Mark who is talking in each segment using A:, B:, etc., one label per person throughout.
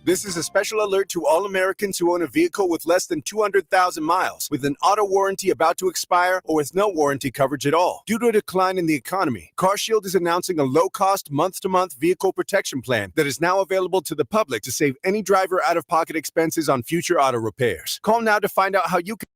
A: This is a special alert to all Americans who own a vehicle with less than 200,000 miles, with an auto warranty about to expire, or with no warranty coverage at all. Due to a decline in the economy, CarShield is announcing a low-cost, month-to-month vehicle protection plan that is now available to the public to save any driver out-of-pocket expenses on future auto repairs. Call now to find out how you can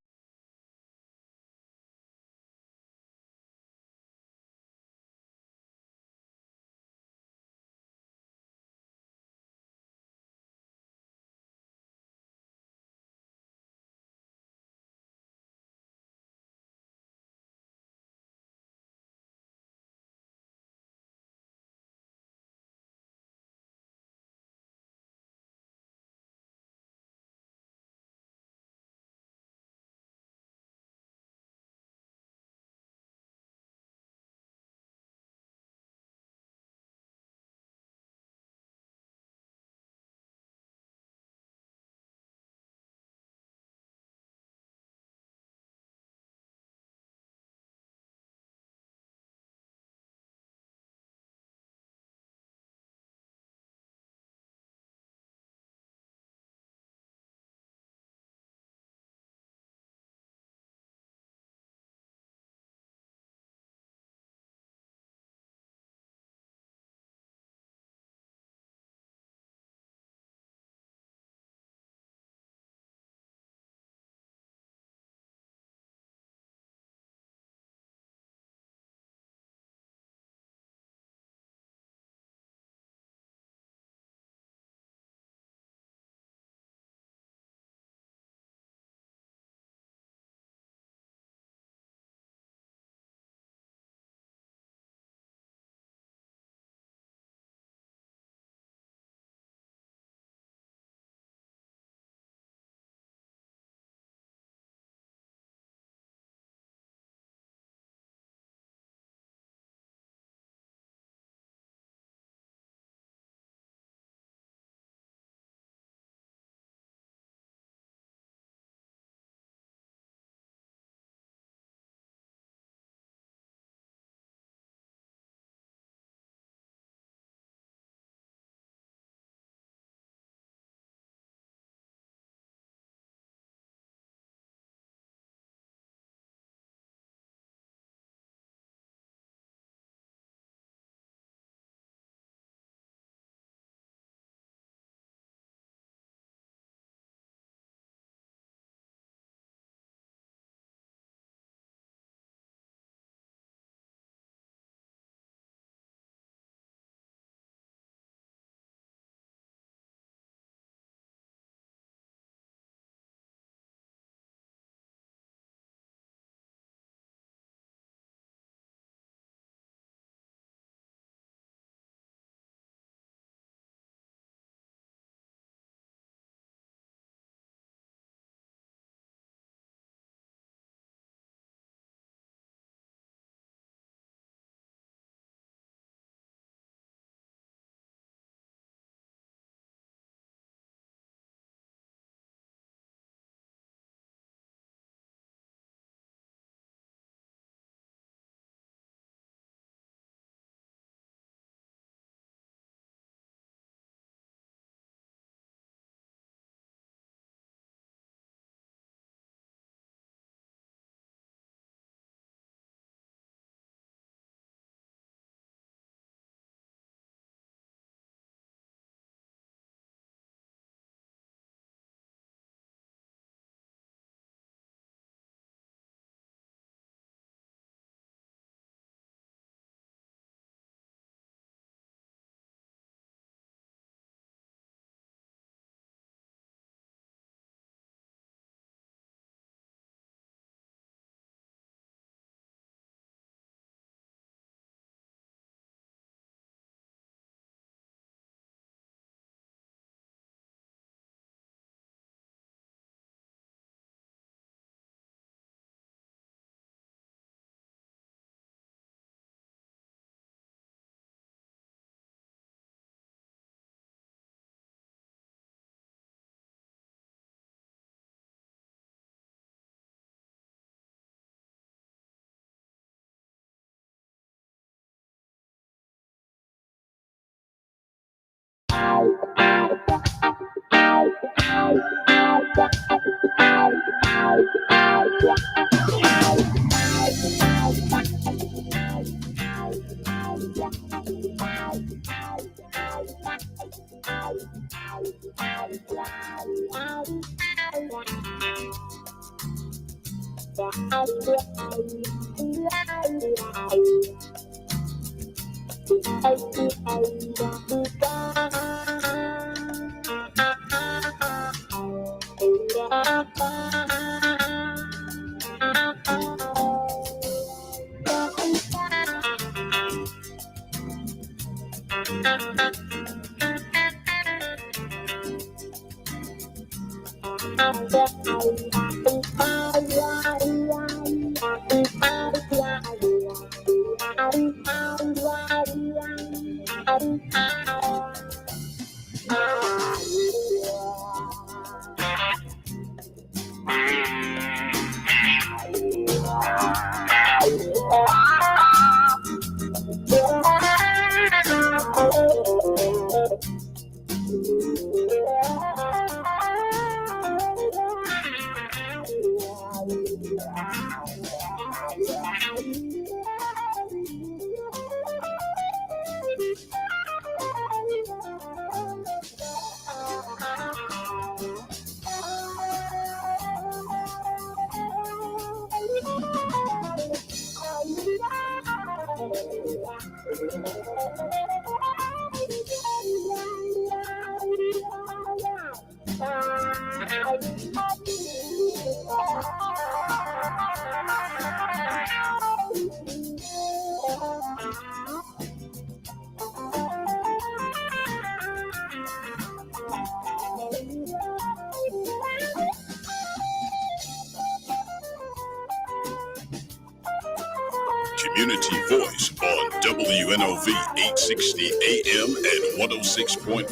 B: Community Voice on WNOV 860 AM and 106.5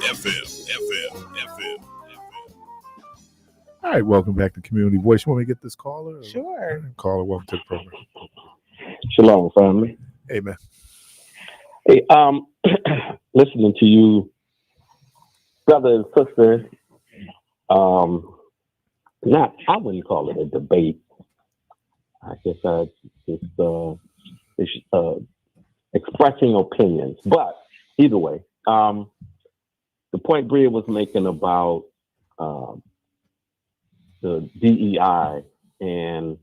B: FM.
C: All right, welcome back to Community Voice. You want me to get this caller?
D: Sure.
C: Caller, welcome to the program.
E: Shalom, family.
C: Amen.
E: Hey, listening to you, brother and sister, I wouldn't call it a debate. I guess it's expressing opinions. But either way, the point Bria was making about the DEI and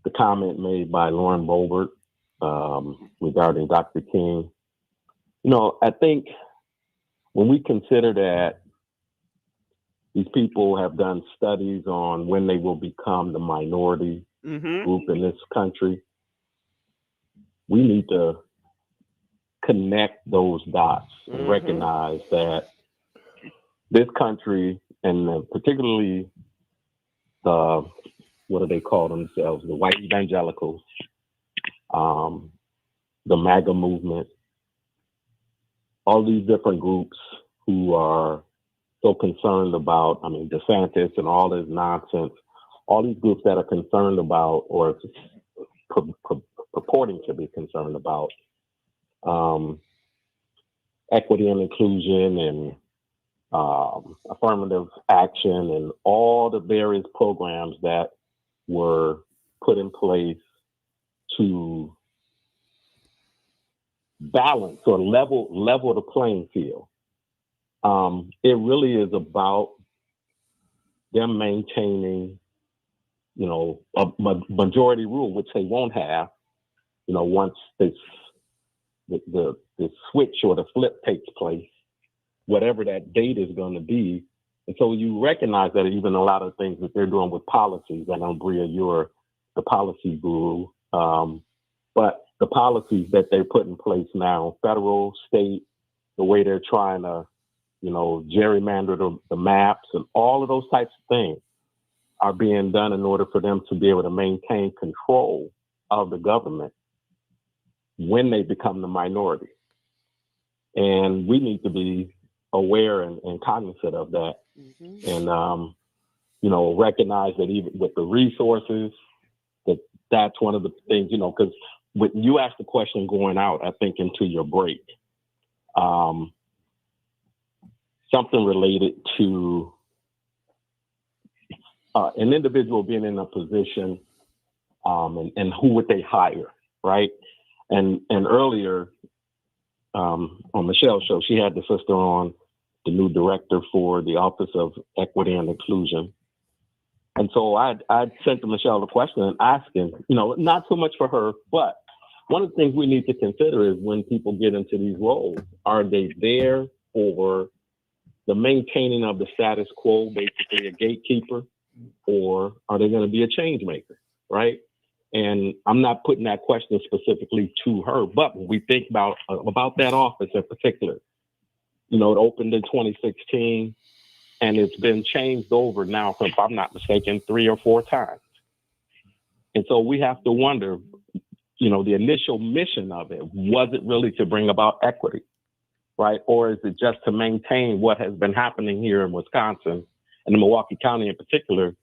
E: the comment made by Lauren Boebert regarding Dr. King. You know, I think when we consider that these people have done studies on when they will become the minority group in this country, we need to connect those dots and recognize that this country, and particularly the, what do they call themselves, the white evangelicals, the MAGA movement, all these different groups who are so concerned about, DeSantis and all this nonsense, all these groups that are concerned about or purporting to be concerned about equity and inclusion and affirmative action and all the various programs that were put in place to balance or level the playing field. It really is about them maintaining, a majority rule, which they won't have, once the switch or the flip takes place, whatever that date is going to be. And so you recognize that even a lot of things that they're doing with policies, I know, Bria, you're the policy guru, but the policies that they're putting in place now, federal, state, the way they're trying to, gerrymander the maps and all of those types of things are being done in order for them to be able to maintain control of the government when they become the minority. And we need to be aware and cognizant of that. And, recognize that even with the resources, that's one of the things, because when you asked the question going out, I think into your break, something related to an individual being in a position, and who would they hire, right? And earlier on Michelle's show, she had the sister on, the new director for the Office of Equity and Inclusion. And so I sent to Michelle a question asking, not so much for her, but one of the things we need to consider is when people get into these roles, are they there for the maintaining of the status quo, basically a gatekeeper, or are they going to be a change maker, right? And I'm not putting that question specifically to her, but when we think about that office in particular, it opened in 2016, and it's been changed over now, if I'm not mistaken, 3 or 4 times. And so we have to wonder, the initial mission of it, was it really to bring about equity, right? Or is it just to maintain what has been happening here in Wisconsin and in Milwaukee County in particular,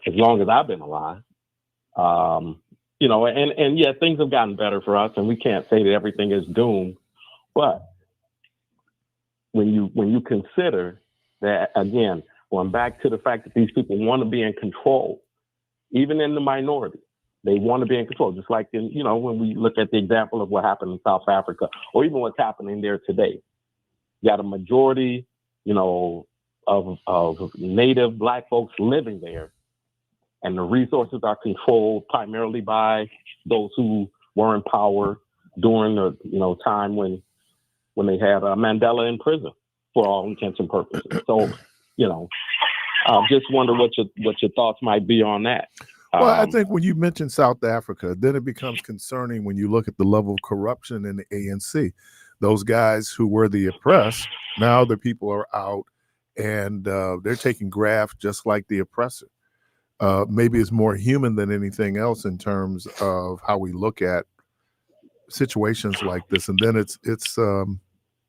E: as long as I've been alive? And yeah, things have gotten better for us, and we can't say that everything is doomed. But when you consider that, again, going back to the fact that these people want to be in control, even in the minority, they want to be in control, just like when we look at the example of what happened in South Africa, or even what's happening there today. You got a majority, of native Black folks living there, and the resources are controlled primarily by those who were in power during the time when they had Mandela in prison for all intents and purposes. So, just wonder what your thoughts might be on that.
C: Well, I think when you mention South Africa, then it becomes concerning when you look at the level of corruption in the ANC. Those guys who were the oppressed, now the people are out, and they're taking graft just like the oppressor. Maybe it's more human than anything else in terms of how we look at situations like this. And then it's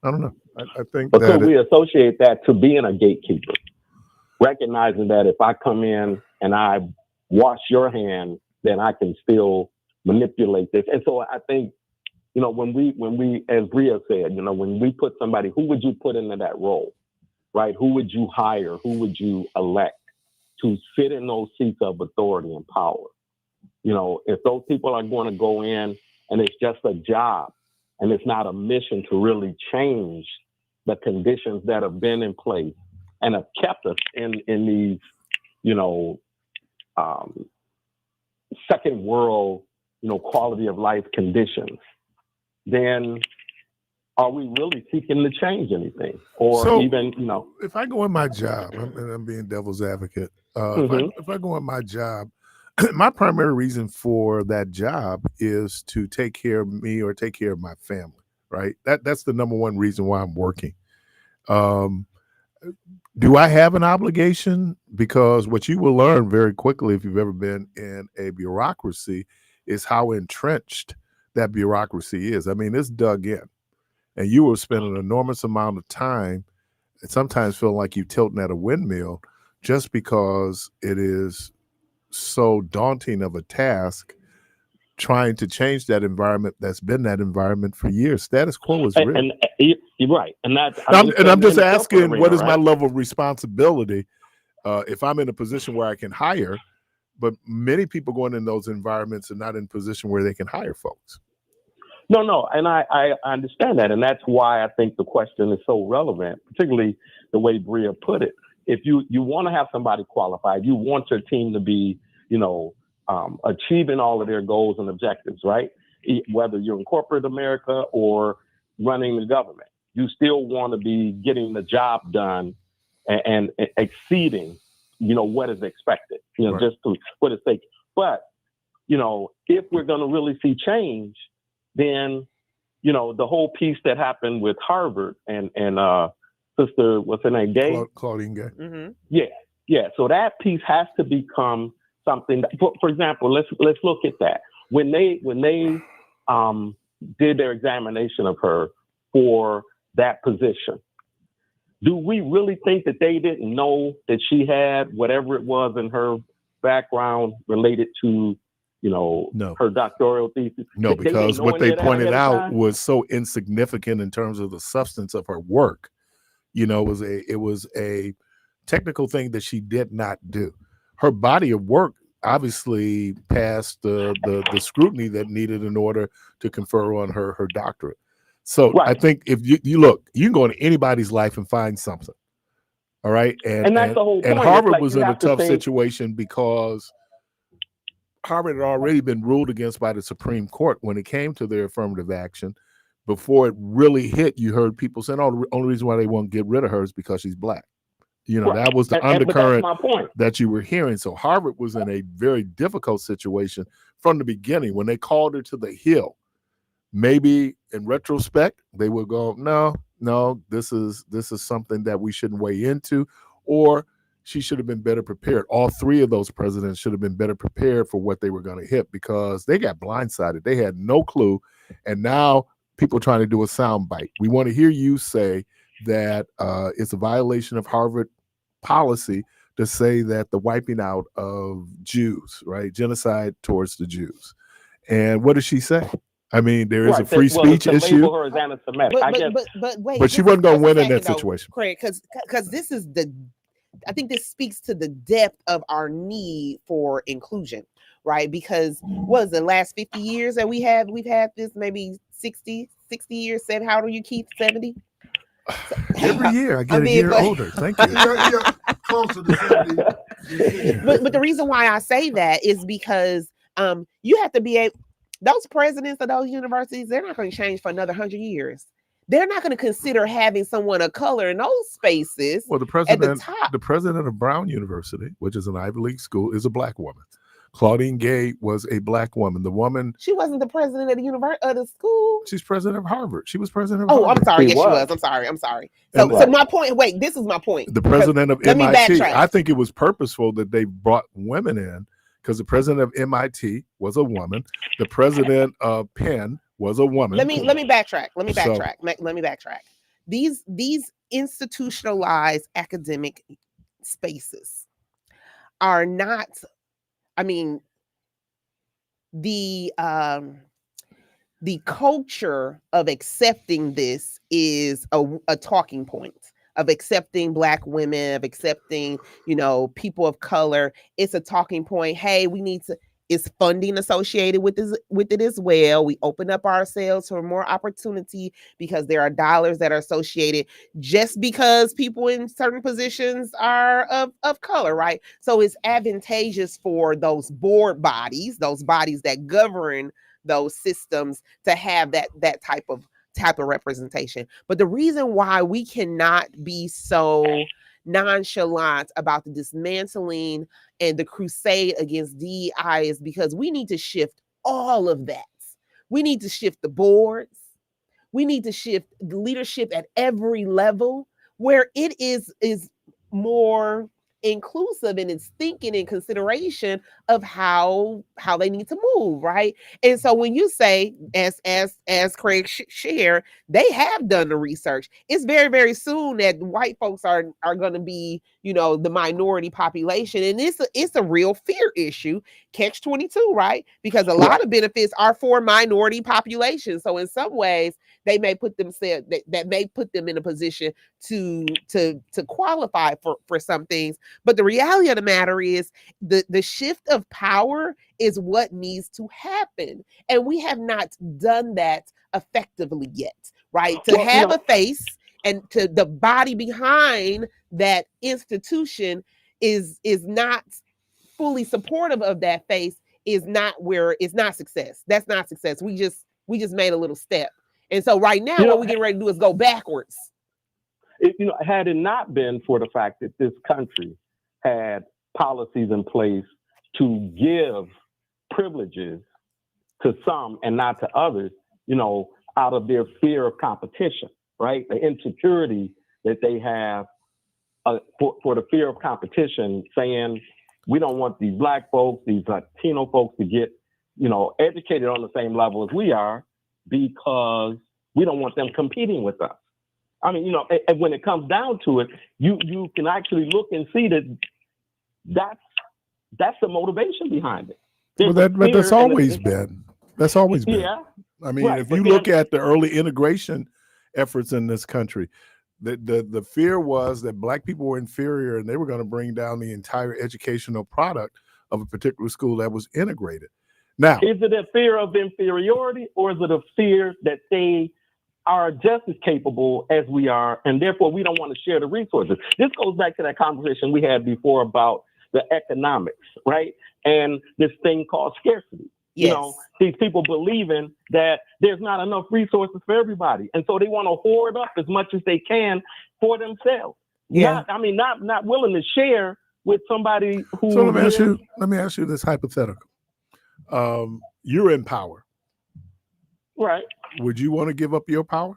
C: I don't know. I think
E: but could we associate that to being a gatekeeper, recognizing that if I come in and I wash your hand, then I can still manipulate this. And so I think, when we, as Bria said, when we put somebody, who would you put into that role, right? Who would you hire? Who would you elect to sit in those seats of authority and power? If those people are going to go in and it's just a job and it's not a mission to really change the conditions that have been in place and have kept us in these, second world, quality of life conditions, then are we really seeking to change anything? Or so, even,
C: if I go in my job, I'm being devil's advocate. If I go in my job, my primary reason for that job is to take care of me or take care of my family, right? That's the number one reason why I'm working. Do I have an obligation? Because what you will learn very quickly if you've ever been in a bureaucracy is how entrenched that bureaucracy is. I mean, it's dug in, and you will spend an enormous amount of time and sometimes feel like you're tilting at a windmill just because it is so daunting of a task trying to change that environment that's been that environment for years. Status quo is real.
E: And you're right. And that's
C: I'm just asking, what is my level of responsibility if I'm in a position where I can hire, but many people going in those environments are not in a position where they can hire folks.
E: No, and I understand that, and that's why I think the question is so relevant, particularly the way Bria put it. If you want to have somebody qualified, you want your team to be, achieving all of their goals and objectives, right? Whether you're in corporate America or running the government, you still want to be getting the job done and exceeding, what is expected, right. Just for the sake. But, if we're going to really see change, then, the whole piece that happened with Harvard and Sister, what's her name, Gay?
C: Claudine Gay.
E: Mm-hmm. Yeah. So that piece has to become something that, for example, let's look at that. When they did their examination of her for that position, do we really think that they didn't know that she had whatever it was in her background related to,
C: No.
E: her doctoral thesis?
C: No, because what they pointed out was so insignificant in terms of the substance of her work. It was a technical thing that she did not do. Her body of work obviously passed the scrutiny that needed in order to confer on her doctorate. So
E: Right.
C: I think if you look, you can go into anybody's life and find something. All right.
E: And that's the whole point.
C: And
E: It's
C: Harvard
E: like
C: was
E: you
C: in a
E: have to
C: tough
E: think-
C: situation because Harvard had already been ruled against by the Supreme Court when it came to their affirmative action. Before it really hit, you heard people saying, "Oh, the only reason why they won't get rid of her is because she's black." You know,
E: Right.
C: that was the
E: But that's
C: undercurrent
E: my point.
C: that you were hearing. So Harvard was in a very difficult situation from the beginning. When they called her to the Hill, maybe in retrospect, they would go, no, this is something that we shouldn't weigh into, or she should have been better prepared. All three of those presidents should have been better prepared for what they were going to hit, because they got blindsided. They had no clue. And now people trying to do a soundbite. We want to hear you say that it's a violation of Harvard policy to say that the wiping out of Jews, right? Genocide towards the Jews. And what does she say? I mean, there is a free speech issue.
E: Label her as anti-Semitic.
D: But wait.
C: But she wasn't going to win in that
D: though,
C: situation.
D: Craig, because this is I think this speaks to the depth of our need for inclusion, right? Because what is the last 50 years that we've had this, maybe 60 years, how old are you, Keith? 70?
C: Every year I get a year older. Thank you.
F: You're closer to 70.
D: But the reason why I say that is because you have to be those presidents of those universities, they're not going to change for another 100 years. They're not going to consider having someone of color in those spaces.
C: Well, the president of Brown University, which is an Ivy League school, is a black woman. Claudine Gay was a black woman. The woman,
D: she wasn't the president of the school.
C: She's president of Harvard. She was president of
D: Harvard.
C: Harvard.
D: I'm sorry. Yes, she was. I'm sorry. So my point. Wait, this is my point.
C: The president of MIT. I think it was purposeful that they brought women in, because the president of MIT was a woman. The president of Penn was a woman.
D: Let me backtrack. Let me backtrack. These institutionalized academic spaces are not. I mean, the culture of accepting this is a talking point, of accepting Black women, of accepting, people of color. It's a talking point. Hey, we need to. Is funding associated with it as well. We open up ourselves for more opportunity because there are dollars that are associated just because people in certain positions are of color, right? So it's advantageous for those board bodies, those bodies that govern those systems, to have that type of representation. But the reason why we cannot be so nonchalant about the dismantling and the crusade against DEI is because we need to shift all of that. We need to shift the boards. We need to shift the leadership at every level, where it is more inclusive in its thinking and consideration of how they need to move, right? And so when you say, as Craig shared, they have done the research. It's very, very soon that white folks are going to be, the minority population, and it's a real fear issue. Catch-22, right? Because a lot of benefits are for minority populations. So in some ways, they may put themselves that may put them in a position to qualify for some things. But the reality of the matter is the shift of power is what needs to happen. And we have not done that effectively yet, right? To have a face and to the body behind that institution is not fully supportive of that face, is not success. That's not success. We just made a little step. And so right now, what we're getting ready to do is go backwards.
E: Had it not been for the fact that this country had policies in place to give privileges to some and not to others, out of their fear of competition, right? The insecurity that they have for the fear of competition, saying, we don't want these Black folks, these Latino folks to get, educated on the same level as we are, because we don't want them competing with us. I mean, and when it comes down to it, you can actually look and see that's the motivation behind it.
C: But that's always been. That's always been.
E: Yeah.
C: I mean, if you look at the early integration efforts in this country, The fear was that black people were inferior and they were going to bring down the entire educational product of a particular school that was integrated. Now,
E: is it a fear of inferiority, or is it a fear that they are just as capable as we are, and therefore we don't want to share the resources? This goes back to that conversation we had before about the economics, right? And this thing called scarcity.
D: Yes.
E: You know, these people believing that there's not enough resources for everybody. And so they want to hoard up as much as they can for themselves.
D: Yeah.
E: Not willing to share with somebody who.
C: so let me ask you this hypothetical. You're in power.
E: Right.
C: Would you want to give up your power?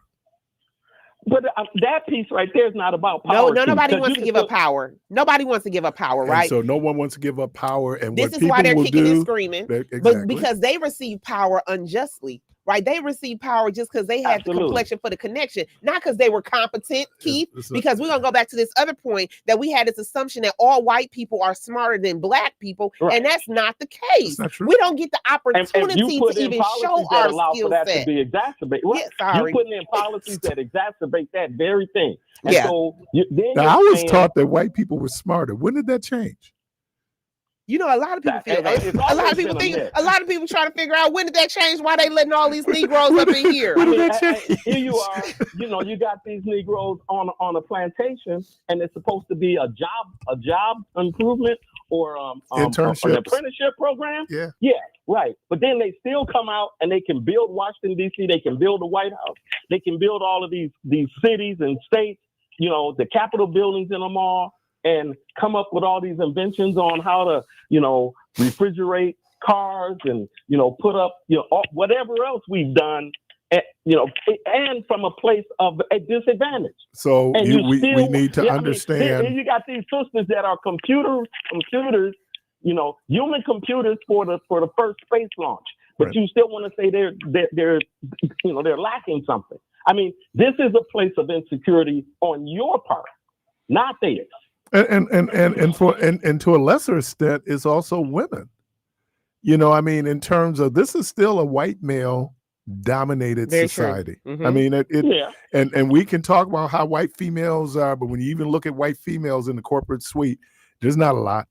E: But that piece right there is not about power.
D: Nobody wants to give up power. Nobody wants to give up power, right?
C: And so no one wants to give up power. And
D: this
C: what
D: is
C: people
D: why they're
C: will
D: kicking
C: do,
D: and screaming.
C: exactly.
D: But because they receive power unjustly, right? They receive power just because they had the complexion for the connection, not because they were competent, Keith. Because we're gonna go back to this other point that we had this assumption that all white people are smarter than black people,
E: right.
D: And that's not the case.
C: Not true.
D: We don't get the opportunity to even show our skill
E: set.
D: set.
E: To be exacerbated. Right. You're putting in policies that exacerbate that very thing. And so
C: I was taught that white people were smarter. When did that change?
D: You know, a lot of people feel that. A lot of people think. A lot of people trying to figure out when did that change? Why they letting all these Negroes up in here?
C: When did that change?
E: Here you are. You know, you got these Negroes on a plantation, and it's supposed to be a job improvement or an apprenticeship program. Yeah, right. But then they still come out and they can build Washington D.C. They can build the White House. They can build all of these cities and states. You know, the Capitol buildings in them all. And come up with all these inventions on how to, refrigerate cars and, put up, whatever else we've done, and from a place of a disadvantage.
C: So we need to understand.
E: You got these systems that are computers, human computers for the first space launch, but right. You still want to say they're lacking something. I mean, this is a place of insecurity on your part, not theirs.
C: And to a lesser extent is also women. In terms of this is still a white male dominated
D: Very
C: society.
D: Mm-hmm.
C: I mean, and we can talk about how white females are, but when you even look at white females in the corporate suite, there's not a lot.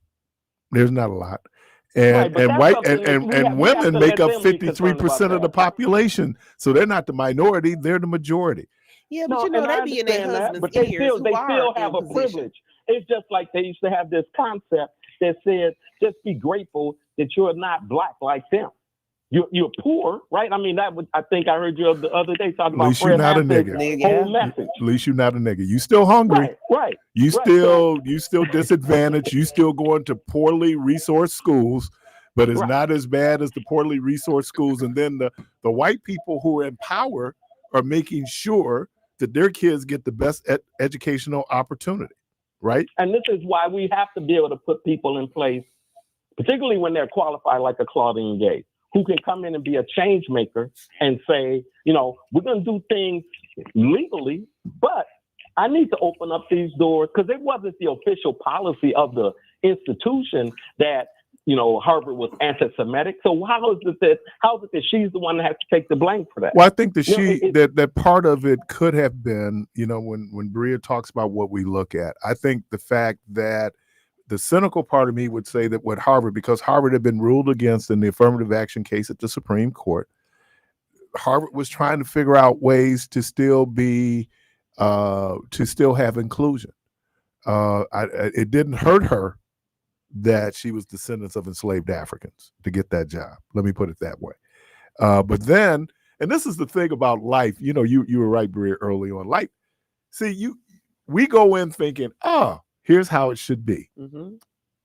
C: And and women make up 53% of the population, so they're not the minority; they're the majority.
D: Yeah, but they be in their husband's
E: but they
D: ears.
E: still have a privilege. It's just like they used to have this concept that said, just be grateful that you're not black like them. You're poor, right? I mean, I think I heard you the other day talking about
C: Fred Hampton's whole message. At least you're not a nigga. You still hungry.
E: Right.
C: You still disadvantaged. You still going to poorly resourced schools, but it's not as bad as the poorly resourced schools. And then the white people who are in power are making sure that their kids get the best educational opportunity. Right.
E: And this is why we have to be able to put people in place, particularly when they're qualified like a Claudine Gay, who can come in and be a change maker and say, we're going to do things legally, but I need to open up these doors because it wasn't the official policy of the institution that, Harvard was anti-Semitic. So how is it that she's the one that has to take the blame for that?
C: Well, I think that that part of it could have been, when Bria talks about what we look at, I think the fact that the cynical part of me would say that with Harvard, because Harvard had been ruled against in the affirmative action case at the Supreme Court, Harvard was trying to figure out ways to still have inclusion. It didn't hurt her that she was descendants of enslaved Africans to get that job. Let me put it that way. But then, and this is the thing about life, you were right, Bria, early on. Life, we go in thinking, here's how it should be. Mm-hmm.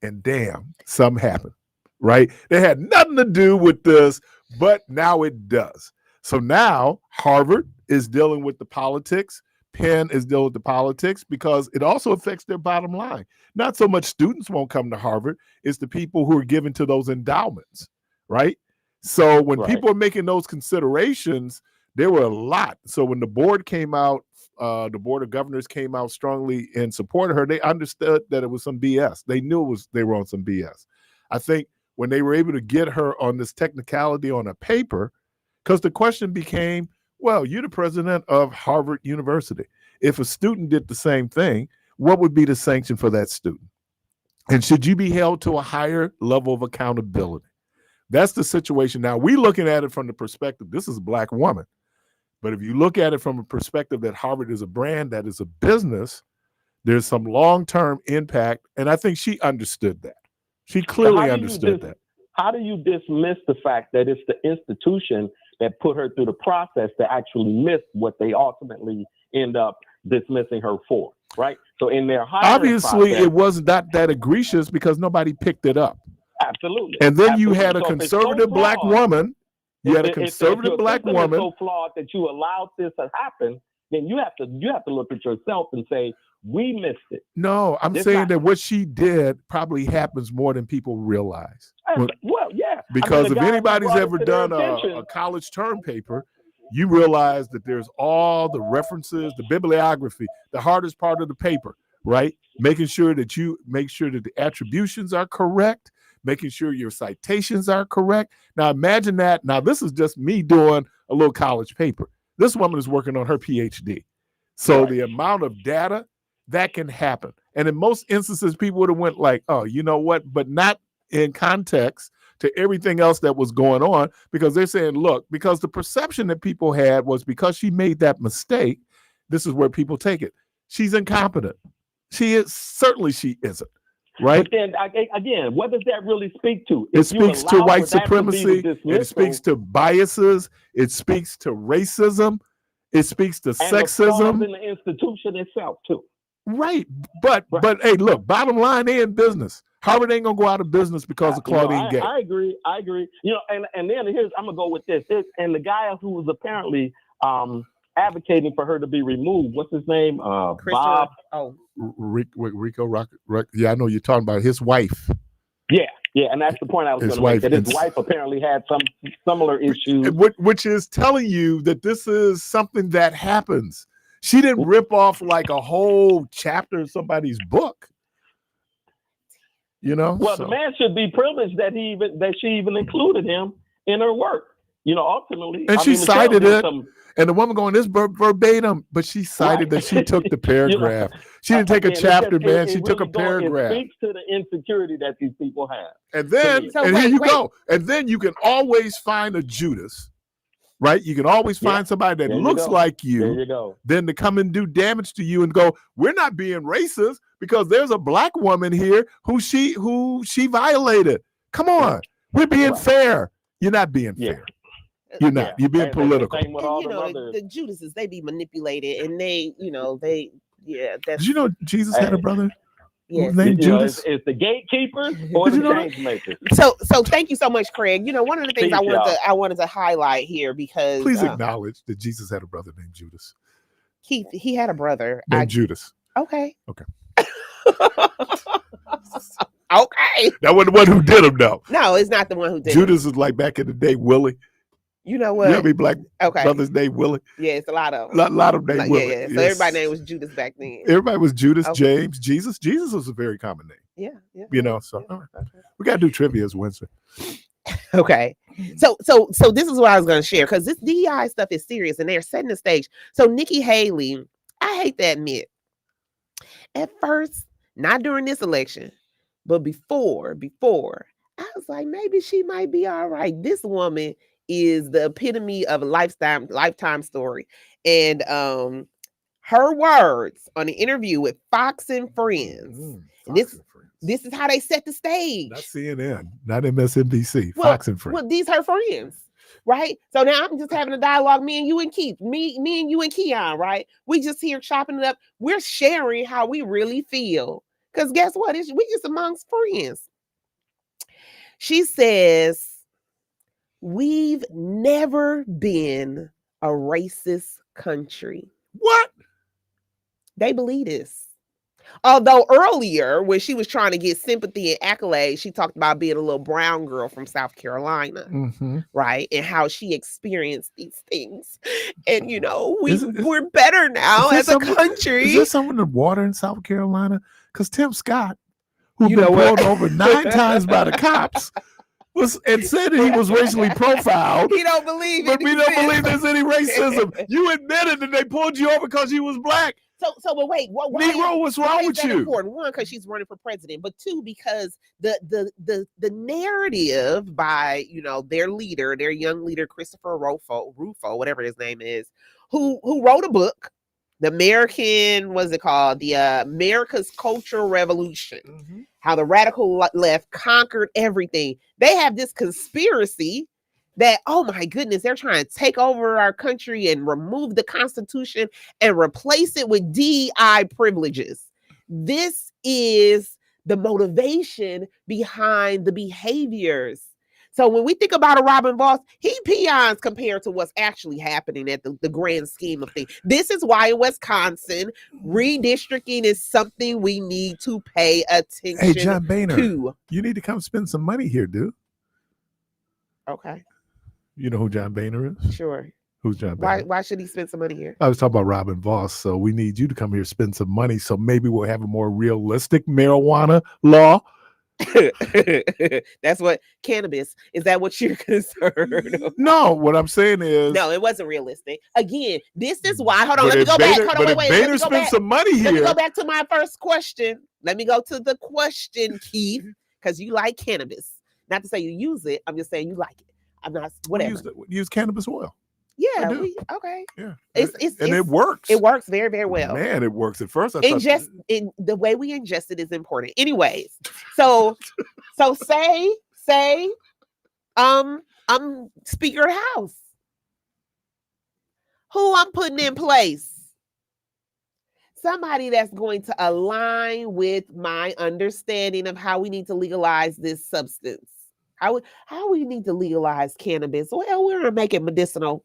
C: And damn, something happened, right? They had nothing to do with this, but now it does. So now Harvard is dealing with the politics. Penn is dealing with the politics because it also affects their bottom line. Not so much students won't come to Harvard, it's the people who are given to those endowments, right? So when people are making those considerations, there were a lot. So when the board came out, the board of governors came out strongly in support of her, they understood that it was some BS. They knew they were on some BS. I think when they were able to get her on this technicality on a paper, because the question became, Well, you're the president of Harvard University. If a student did the same thing, what would be the sanction for that student? And should you be held to a higher level of accountability? That's the situation. Now, we're looking at it from the perspective, this is a Black woman. But if you look at it from a perspective that Harvard is a brand, that is a business, there's some long-term impact. And I think she understood that. She clearly understood that.
E: How do you dismiss the fact that it's the institution that put her through the process to actually miss what they ultimately end up dismissing her for, right? So in their hiring
C: obviously
E: process,
C: it was not that egregious because nobody picked it up.
E: Absolutely.
C: And then you
E: Absolutely.
C: had a
E: So if it's
C: conservative
E: so
C: Black
E: flawed,
C: woman. You had a
E: if
C: conservative
E: your
C: Black
E: system is
C: woman.
E: so flawed that you allowed this to happen, then you have to look at yourself and say, we missed it.
C: No, I'm saying that what she did probably happens more than people realize.
E: Well, yeah.
C: Because if
E: the guy who
C: anybody's
E: brought it
C: ever
E: to their
C: done
E: attention-
C: a college term paper, you realize that there's all the references, the bibliography, the hardest part of the paper, right? Making sure that the attributions are correct, making sure your citations are correct. Now imagine that. Now this is just me doing a little college paper. This woman is working on her PhD. So
E: Right.
C: the amount of data that can happen. And in most instances, people would have went like, oh, you know what? But not in context to everything else that was going on, because they're saying, look, because the perception that people had was because she made that mistake, this is where people take it. She's incompetent. She isn't. Right.
E: But then again, what does that really speak to?
C: It
E: If you
C: speaks to
E: allow
C: white
E: for that to be the
C: supremacy. It
E: dismissal,
C: speaks to biases. It speaks to racism. It speaks to
E: and the flaws
C: sexism.
E: in the institution itself too.
C: Right. But hey, look, bottom line, they in business. Harvard ain't gonna go out of business because of Claudine Gay.
E: I agree. You know, and then I'm gonna go with this. And the guy who was apparently advocating for her to be removed, what's his name? Bob.
D: Oh,
C: Rico Rock. Yeah, I know you're talking about his wife.
E: Yeah, and that's the point I was going to make. That his wife apparently had some similar issues,
C: which is telling you that this is something that happens. She didn't rip off like a whole chapter of somebody's book. You know.
E: Well, the man should be privileged that she even included him in her work. You know, ultimately,
C: and she cited it. And the woman going, this verbatim, but she cited that she took the paragraph. She didn't take a chapter, man. She took a paragraph.
E: It speaks to the insecurity that these people have.
C: And then, here you go. And then you can always find a Judas, right? You can always find somebody that looks like you.
E: There you go.
C: Then to come and do damage to you and go, we're not being racist because there's a Black woman here who she violated. Come on. We're being fair. You're not being fair. You're not. You're being political.
D: And, the Judases, they be manipulated, and Did
C: you know Jesus had a brother?
D: Yes.
C: Named Judas?
E: Is the gatekeeper or the change maker?
D: So thank you so much, Craig. You know, one of the things I wanted to highlight here, because
C: please acknowledge that Jesus had a brother named Judas.
D: He had a brother
C: named Judas.
D: Okay.
C: Okay.
D: Okay.
C: That wasn't the one who did him, though.
D: No, it's not the one who did
C: Judas is like back in the day, Willie.
D: You know what?
C: You know how many Black brothers named Willie?
D: Yeah, it's a lot of them.
C: A lot of named Willie.
D: Yeah. So everybody's name was Judas back then.
C: Everybody was Judas, James, Jesus. Jesus was a very common name.
D: Yeah.
C: You know, so we got to do trivia as Wednesday.
D: Okay. So this is what I was going to share, because this DEI stuff is serious and they're setting the stage. So Nikki Haley, I hate to admit, at first, not during this election, but before, I was like, maybe she might be all right. This woman is the epitome of a lifetime story. And her words on the interview with Fox and Friends. This is how they set the stage.
C: Not CNN, not MSNBC, Fox and Friends.
D: Well, these her friends, right? So now I'm just having a dialogue, me and you and Keith, me and you and Keon, right? We just here chopping it up. We're sharing how we really feel. Because guess what? We just amongst friends. She says, we've never been a racist country.
C: What?
D: They believe this. Although earlier, when she was trying to get sympathy and accolades, she talked about being a little brown girl from South Carolina, right? And how she experienced these things. And, you know, we're better now as a country.
C: Is there something in the water in South Carolina? Because Tim Scott, who's been pulled over 9 times by the cops, and said that he was racially profiled.
D: He don't believe it.
C: But we don't believe there's any racism. You admitted that they pulled you over because you was black.
D: But wait, why
C: Negro, what's wrong with
D: that
C: you?
D: Important? One, because she's running for president, but two, because the narrative by their leader, their young leader, Christopher Rufo, whatever his name is, who wrote a book, the American, what's it called? The America's Cultural Revolution. Mm-hmm. How the radical left conquered everything. They have this conspiracy that, oh my goodness, they're trying to take over our country and remove the Constitution and replace it with DEI privileges. This is the motivation behind the behaviors. So when we think about a Robin Vos, he peons compared to what's actually happening at the grand scheme of things. This is why in Wisconsin, redistricting is something we need to pay attention to.
C: Hey, John Boehner, you need to come spend some money here, dude.
D: Okay.
C: You know who John Boehner is?
D: Sure.
C: Who's John Boehner?
D: Why should he spend some money here?
C: I was talking about Robin Vos, so we need you to come here, spend some money, so maybe we'll have a more realistic marijuana law.
D: That's what cannabis is. That what you're concerned about?
C: No, what I'm saying is
D: no, it wasn't realistic. Again, this is why. Hold on, let me go back. Hold on, wait.
C: Boehner spent some money here.
D: Let me go back to my first question. Let me go to the question, Keith, because you like cannabis. Not to say you use it. I'm just saying you like it. I'm not whatever.
C: Use cannabis oil.
D: Yeah. Okay.
C: Yeah.
D: It
C: works.
D: It works very, very well.
C: Man, it works. At first,
D: the way we ingest it is important. Anyways, so say, I'm Speaker of the House. Who I'm putting in place? Somebody that's going to align with my understanding of how we need to legalize this substance. How we need to legalize cannabis. Well, we're going to make it medicinal.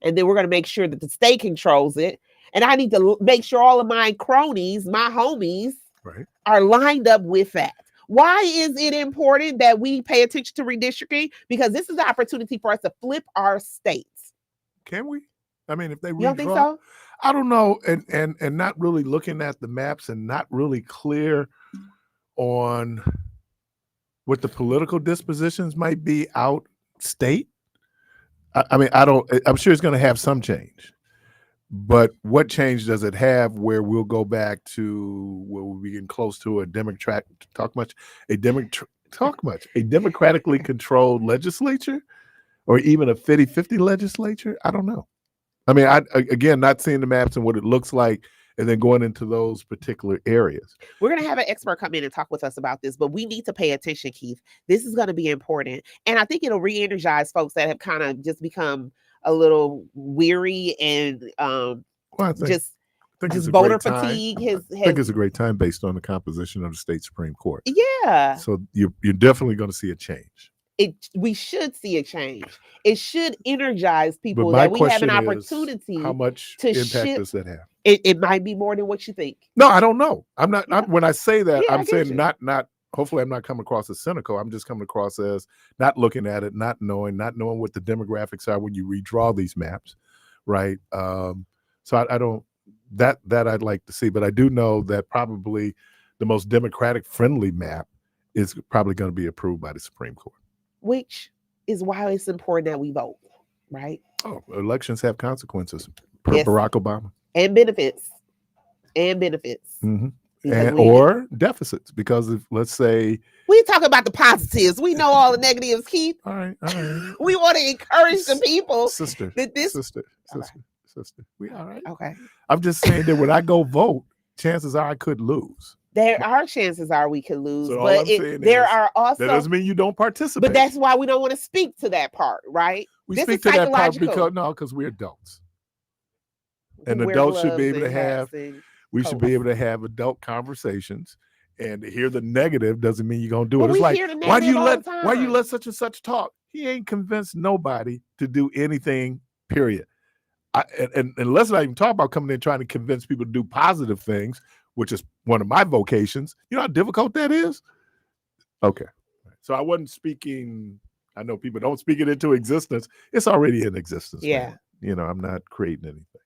D: And then we're going to make sure that the state controls it. And I need to make sure all of my cronies, my homies, are lined up with that. Why is it important that we pay attention to redistricting? Because this is the opportunity for us to flip our states.
C: Can we? I mean, if they redraw,
D: you don't think so?
C: I don't know. And not really looking at the maps and not really clear on what the political dispositions might be out state. I'm sure it's going to have some change, but what change does it have where we'll go back to where we're getting close to a democratically controlled legislature or even a 50-50 legislature? I don't know. I mean, again, not seeing the maps and what it looks like and then going into those particular areas.
D: We're going to have an expert come in and talk with us about this, but we need to pay attention, Keith. This is going to be important. And I think it'll re-energize folks that have kind of just become a little weary and just voter fatigue. I
C: think it's a great time based on the composition of the state Supreme Court.
D: Yeah.
C: So you're definitely going to see a change.
D: We should see a change. It should energize people that we have an opportunity.
C: How much impact does that have?
D: It might be more than what you think.
C: No, I don't know. I'm not. When I say that, I'm saying not. Hopefully, I'm not coming across as cynical. I'm just coming across as not looking at it, not knowing what the demographics are when you redraw these maps, right? So I don't. That I'd like to see, but I do know that probably the most democratic friendly map is probably going to be approved by the Supreme Court.
D: Which is why it's important that we vote, right?
C: Oh, elections have consequences. Barack Obama.
D: And benefits. Mm-hmm.
C: Or deficits, because if, let's say,
D: we talk about the positives, we know all the negatives, Keith.
C: All right.
D: We want to encourage the people.
C: Sister. We all right?
D: Okay.
C: I'm just saying that when I go vote, chances are I could lose.
D: There are chances are we could lose, so but there are also.
C: That doesn't mean you don't participate.
D: But that's why we don't want to speak to that part, right?
C: We speak to that part because we're adults, and adults should be able to have. We should be able to have adult conversations, and to hear the negative doesn't mean you're gonna do it. It's like, why do you let such and such talk? He ain't convinced nobody to do anything. Period. And let's not even talk about coming in trying to convince people to do positive things, which is one of my vocations. You know how difficult that is? Okay. So I wasn't speaking, I know people don't speak it into existence. It's already in existence.
D: Yeah.
C: Man. You know, I'm not creating anything.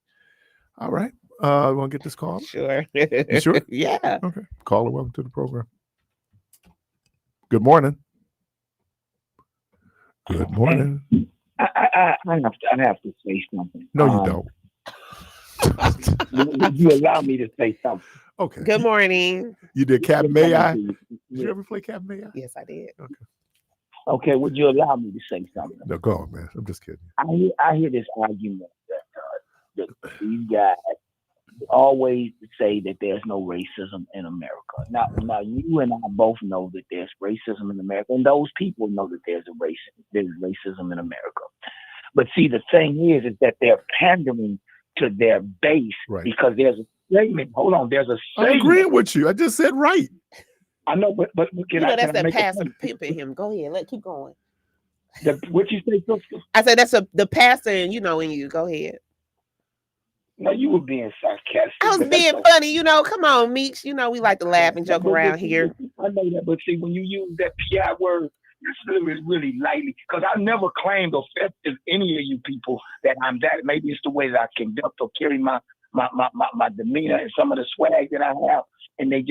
C: All right. Want to get this call?
D: Sure.
C: You sure?
D: Yeah.
C: Okay. Caller, welcome to the program. Good morning. Good morning.
G: I have to say something.
C: No, you don't.
G: Would you allow me to say something?
C: Okay.
D: Good morning.
C: You did Cap
G: Good
C: May
G: morning
C: I?
G: to you.
C: Did you ever play Cap May I?
D: Yes, I did.
G: Okay, would you allow me to say something?
C: No, go on, man. I'm just kidding.
G: I hear this argument that these guys always say that there's no racism in America. Now you and I both know that there's racism in America, and those people know that there's racism in America. But see, the thing is that they're pandering to their base because there's a segment. Hold on, there's a segment.
C: I'm agreeing with you. I just said right.
G: I know, but can I
D: that's that
G: make
D: pastor pimping him. Go ahead, keep going.
G: What you say, sister?
D: I said that's the pastor, and in you. Go ahead.
G: No, you were being sarcastic.
D: I was being funny, Come on, Meeks. We like to laugh and joke around here.
G: I know that, but see, when you use that PI word, it's really lightly, because I never claimed offensive any of you people that I'm that. Maybe it's the way that I conduct or carry my demeanor and some of the swag that I have, and they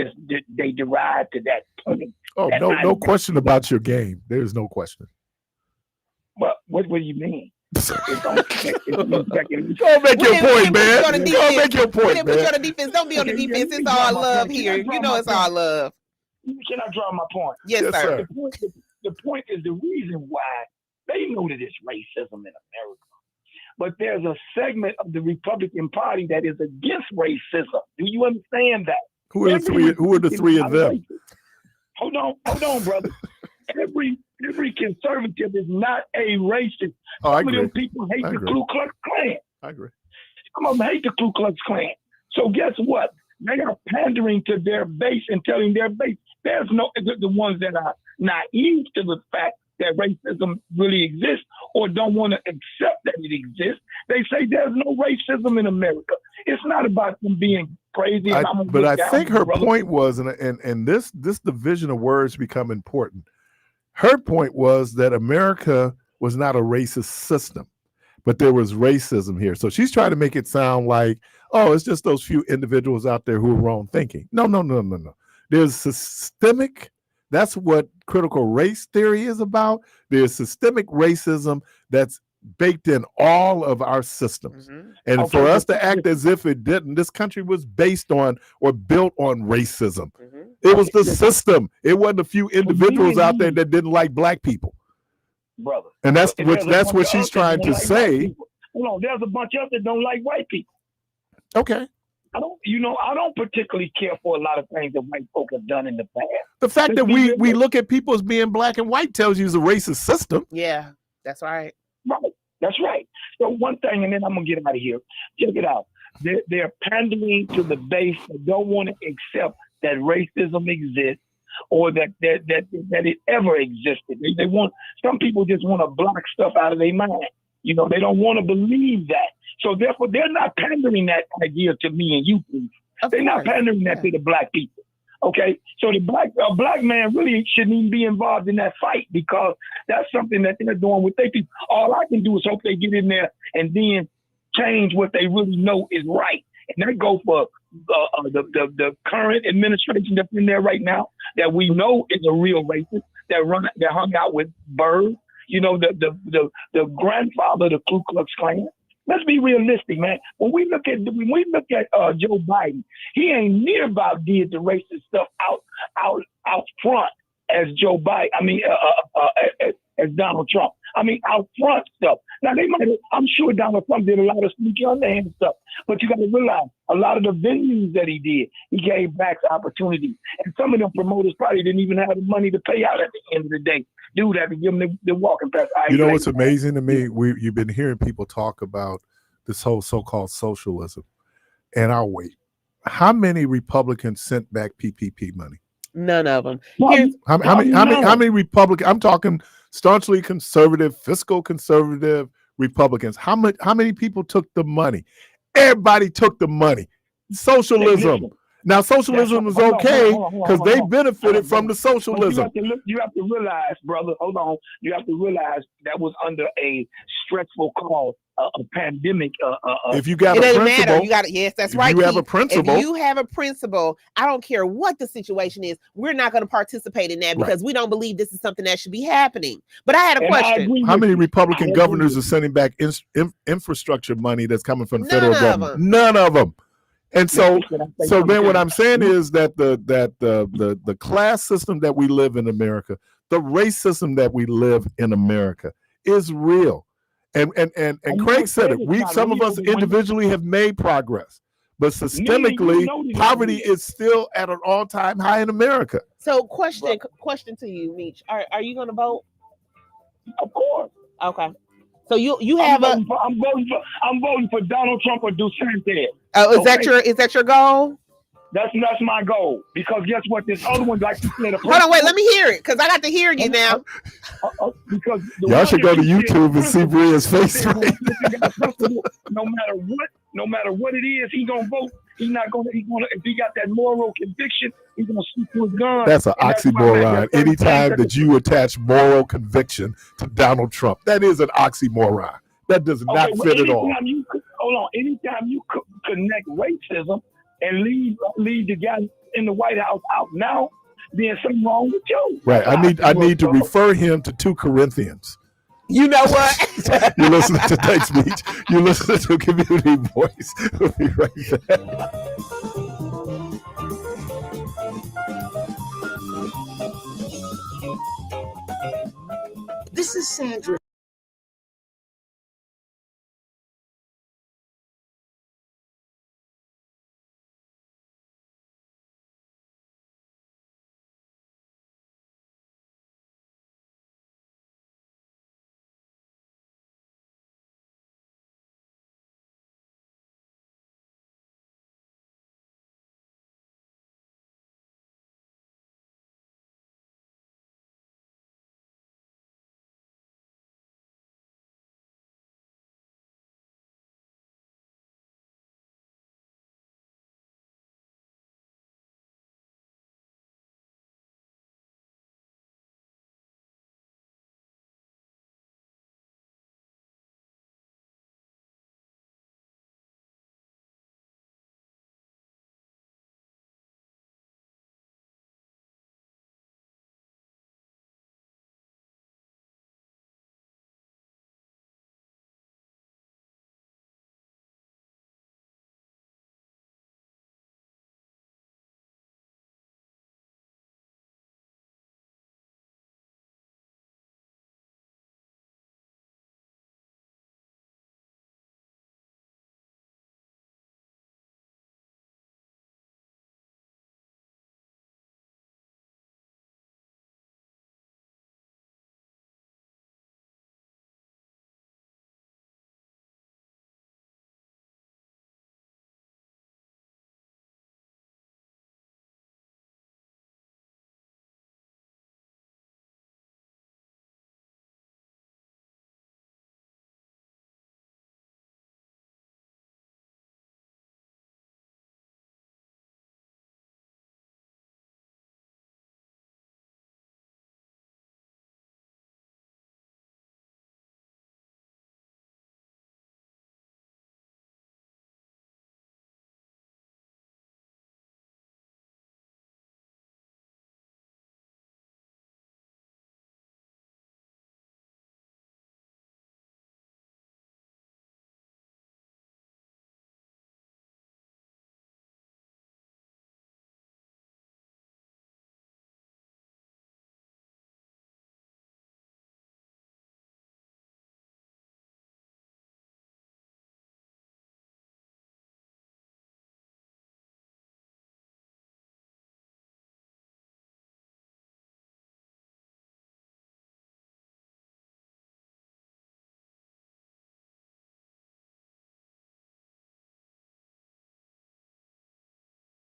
G: derive to that point.
C: Oh, no question about your game. There's no question.
G: Well, what do you mean?
C: Go make your point, man. Go make your point, man.
D: Put you on the defense. Don't be on the defense. It's all love here. It's all love.
G: Can I draw my point?
D: Yes, sir.
G: The point is the reason why they know that it's racism in America. But there's a segment of the Republican Party that is against racism. Do you understand that?
C: Who are the three of them?
G: Hold on, brother. Every conservative is not a racist.
C: Oh,
G: Some of them people hate the Ku Klux Klan.
C: I agree.
G: Some of them hate the Ku Klux Klan. So guess what? They are pandering to their base and telling their base there's the ones that are naive to the fact that racism really exists or don't want to accept that it exists. They say there's no racism in America. It's not about them being crazy.
C: But I think her point was, and this division of words become important. Her point was that America was not a racist system, but there was racism here. So she's trying to make it sound like, oh, it's just those few individuals out there who are wrong thinking. No. There's systemic. That's what critical race theory is about. There's systemic racism that's baked in all of our systems. Mm-hmm. And for us to act as if it didn't, this country was based on or built on racism. Mm-hmm. It was the system. It wasn't a few individuals out there that didn't like black people.
G: Brother.
C: And that's what she's trying to say.
G: Hold on, there's a bunch of us that don't like white people.
C: Okay.
G: I don't particularly care for a lot of things that white folk have done in the past.
C: The fact that we look at people as being black and white tells you it's a racist system.
D: Yeah, that's right.
G: Right. That's right. So one thing, and then I'm going to get out of here. Check it out. They're pandering to the base that don't want to accept that racism exists or that it ever existed. They want, some people just want to block stuff out of their mind. They don't want to believe that. So therefore, they're not pandering that idea to me and you, please. They're not pandering that to the black people. Okay, so the black man really shouldn't even be involved in that fight because that's something that they're doing with their people. All I can do is hope they get in there and then change what they really know is right. And that goes for the current administration that's in there right now that we know is a real racist that hung out with Bird, the grandfather of the Ku Klux Klan. Let's be realistic, man. When we look at Joe Biden, he ain't near about did the racist stuff out front as Joe Biden. I mean, as Donald Trump. I mean, out front stuff. Now I'm sure Donald Trump did a lot of sneaky underhand stuff, but you got to realize a lot of the venues that he did, he gave blacks opportunities, and some of them promoters probably didn't even have the money to pay out at the end of the day. Do that to give them the walking pass.
C: What's amazing to me? You've been hearing people talk about this whole so-called socialism, and I'll wait. How many Republicans sent back PPP money?
D: None of them.
C: How many Republicans? I'm talking staunchly conservative, fiscal conservative Republicans. How many people took the money? Everybody took the money. Socialism. Now, socialism is okay because they benefited from the socialism.
G: You have to realize, brother, hold on. You have to realize that was under a stressful cause, a pandemic.
C: If you got
D: it
C: a
D: doesn't
C: principle,
D: matter. You got yes, that's right.
C: You have a
D: Keith.
C: principle.
D: If you have a principle, I don't care what the situation is. We're not going to participate in that because we don't believe this is something that should be happening. But I had a question.
C: How many Republican governors are sending back infrastructure money that's coming from the federal government? None of them. And so then what I'm saying is that the class system that we live in America, the race system that we live in America is real. And Craig said it. Some of us individually have made progress, but systemically, poverty is still at an all-time high in America.
D: So question to you, Meech. Are you gonna vote?
G: Of course.
D: Okay. So you have
G: I'm voting for Donald Trump or DeSantis.
D: Oh, is that your goal?
G: That's my goal. Because guess what? This other one, like you said,
D: hold on, wait, let me hear it because I got to hear you now.
G: Because
C: y'all should go to YouTube and see Bria's face.
G: No matter what it is, he's gonna vote. He's gonna if he got that moral conviction, he's gonna stick to his gun.
C: That's an oxymoron. Anytime that you attach moral conviction to Donald Trump, that is an oxymoron. That does not fit at all.
G: Anytime you connect racism and leave the guy in the White House out now, then something wrong with you.
C: Right. I need to refer him to 2 Corinthians.
D: You know what?
C: You listen to Text Speech. You listen to Community Voice. We'll be right back.
H: This is Sandra.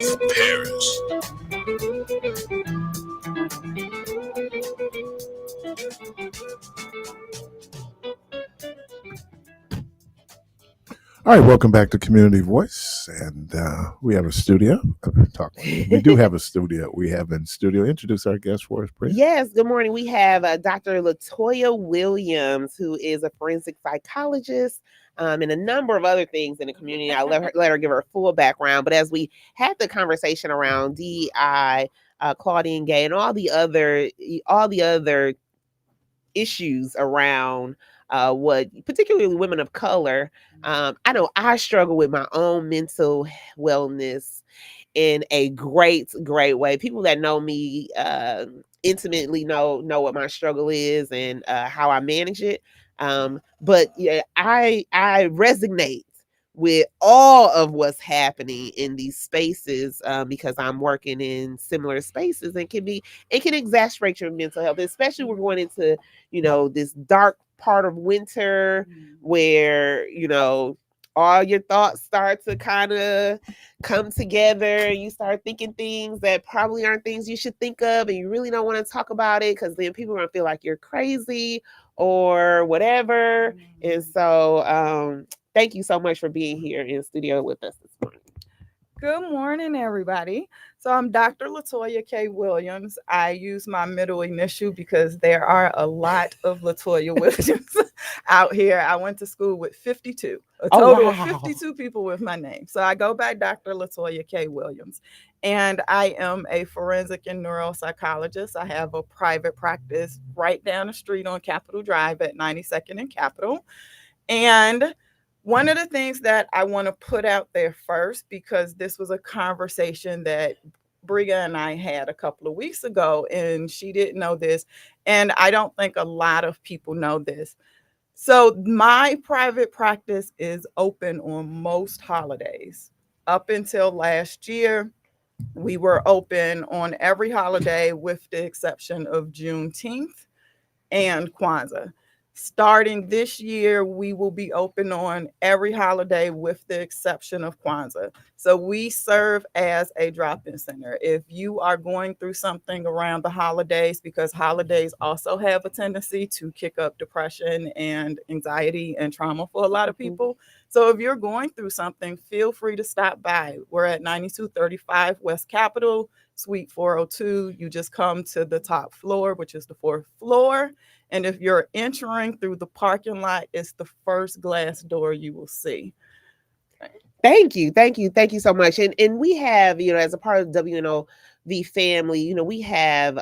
B: Parris.
C: All right, welcome back to Community Voice, and we have a studio. We do have a studio. We have in studio. Introduce our guest for us, please.
D: Yes, good morning. We have Dr. Latoya Williams, who is a forensic psychologist and a number of other things in the community. I'll let her give her full background. But as we had the conversation around DEI, Claudine Gay, and all the other issues around what particularly women of color, I know I struggle with my own mental wellness in a great way. People that know me intimately know what my struggle is and how I manage it. But yeah, I resonate with all of what's happening in these spaces because I'm working in similar spaces, and it can exacerbate your mental health, especially we're going into, this dark part of winter where, all your thoughts start to kind of come together. You start thinking things that probably aren't things you should think of, and you really don't want to talk about it because then people are going to feel like you're crazy or whatever. And so thank you so much for being here in the studio with us this morning.
I: Good morning, everybody. So I'm Dr. Latoya K. Williams. I use my middle initial because there are a lot of Latoya Williams out here. I went to school with 52, a total of 52 people with my name. So I go by Dr. Latoya K. Williams, and I am a forensic and neuropsychologist. I have a private practice right down the street on Capitol Drive at 92nd and Capitol. And one of the things that I want to put out there first, because this was a conversation that Bria and I had a couple of weeks ago, and she didn't know this, and I don't think a lot of people know this. So my private practice is open on most holidays. Up until last year, we were open on every holiday with the exception of Juneteenth and Kwanzaa. Starting this year, we will be open on every holiday with the exception of Kwanzaa. So we serve as a drop-in center. If you are going through something around the holidays, because holidays also have a tendency to kick up depression and anxiety and trauma for a lot of people. So if you're going through something, feel free to stop by. We're at 9235 West Capitol, Suite 402. You just come to the top floor, which is the 4th floor. And if you're entering through the parking lot, it's the first glass door you will see.
D: Thank you so much. And we have, as a part of the WNOV family, we have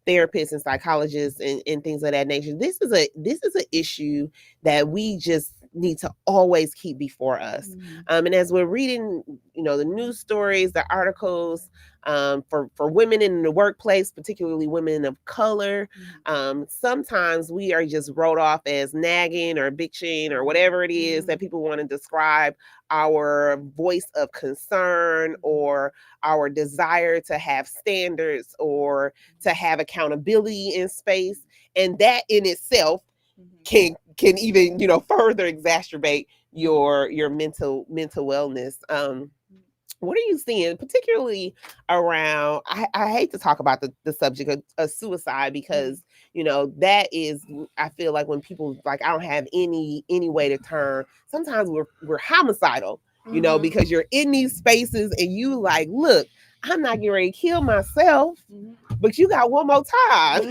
D: therapists and psychologists and things of that nature. This is an issue that we just need to always keep before us. And as we're reading, the news stories, the articles, for women in the workplace, particularly women of color, sometimes we are just wrote off as nagging or bitching or whatever it is that people want to describe our voice of concern or our desire to have standards or to have accountability in space. And that in itself can even, further exacerbate your mental wellness. What are you seeing, particularly around, I hate to talk about the subject of suicide because, that is, I feel like when people like, I don't have any way to turn, sometimes we're homicidal, because you're in these spaces and you like, look, I'm not getting ready to kill myself, but you got one more time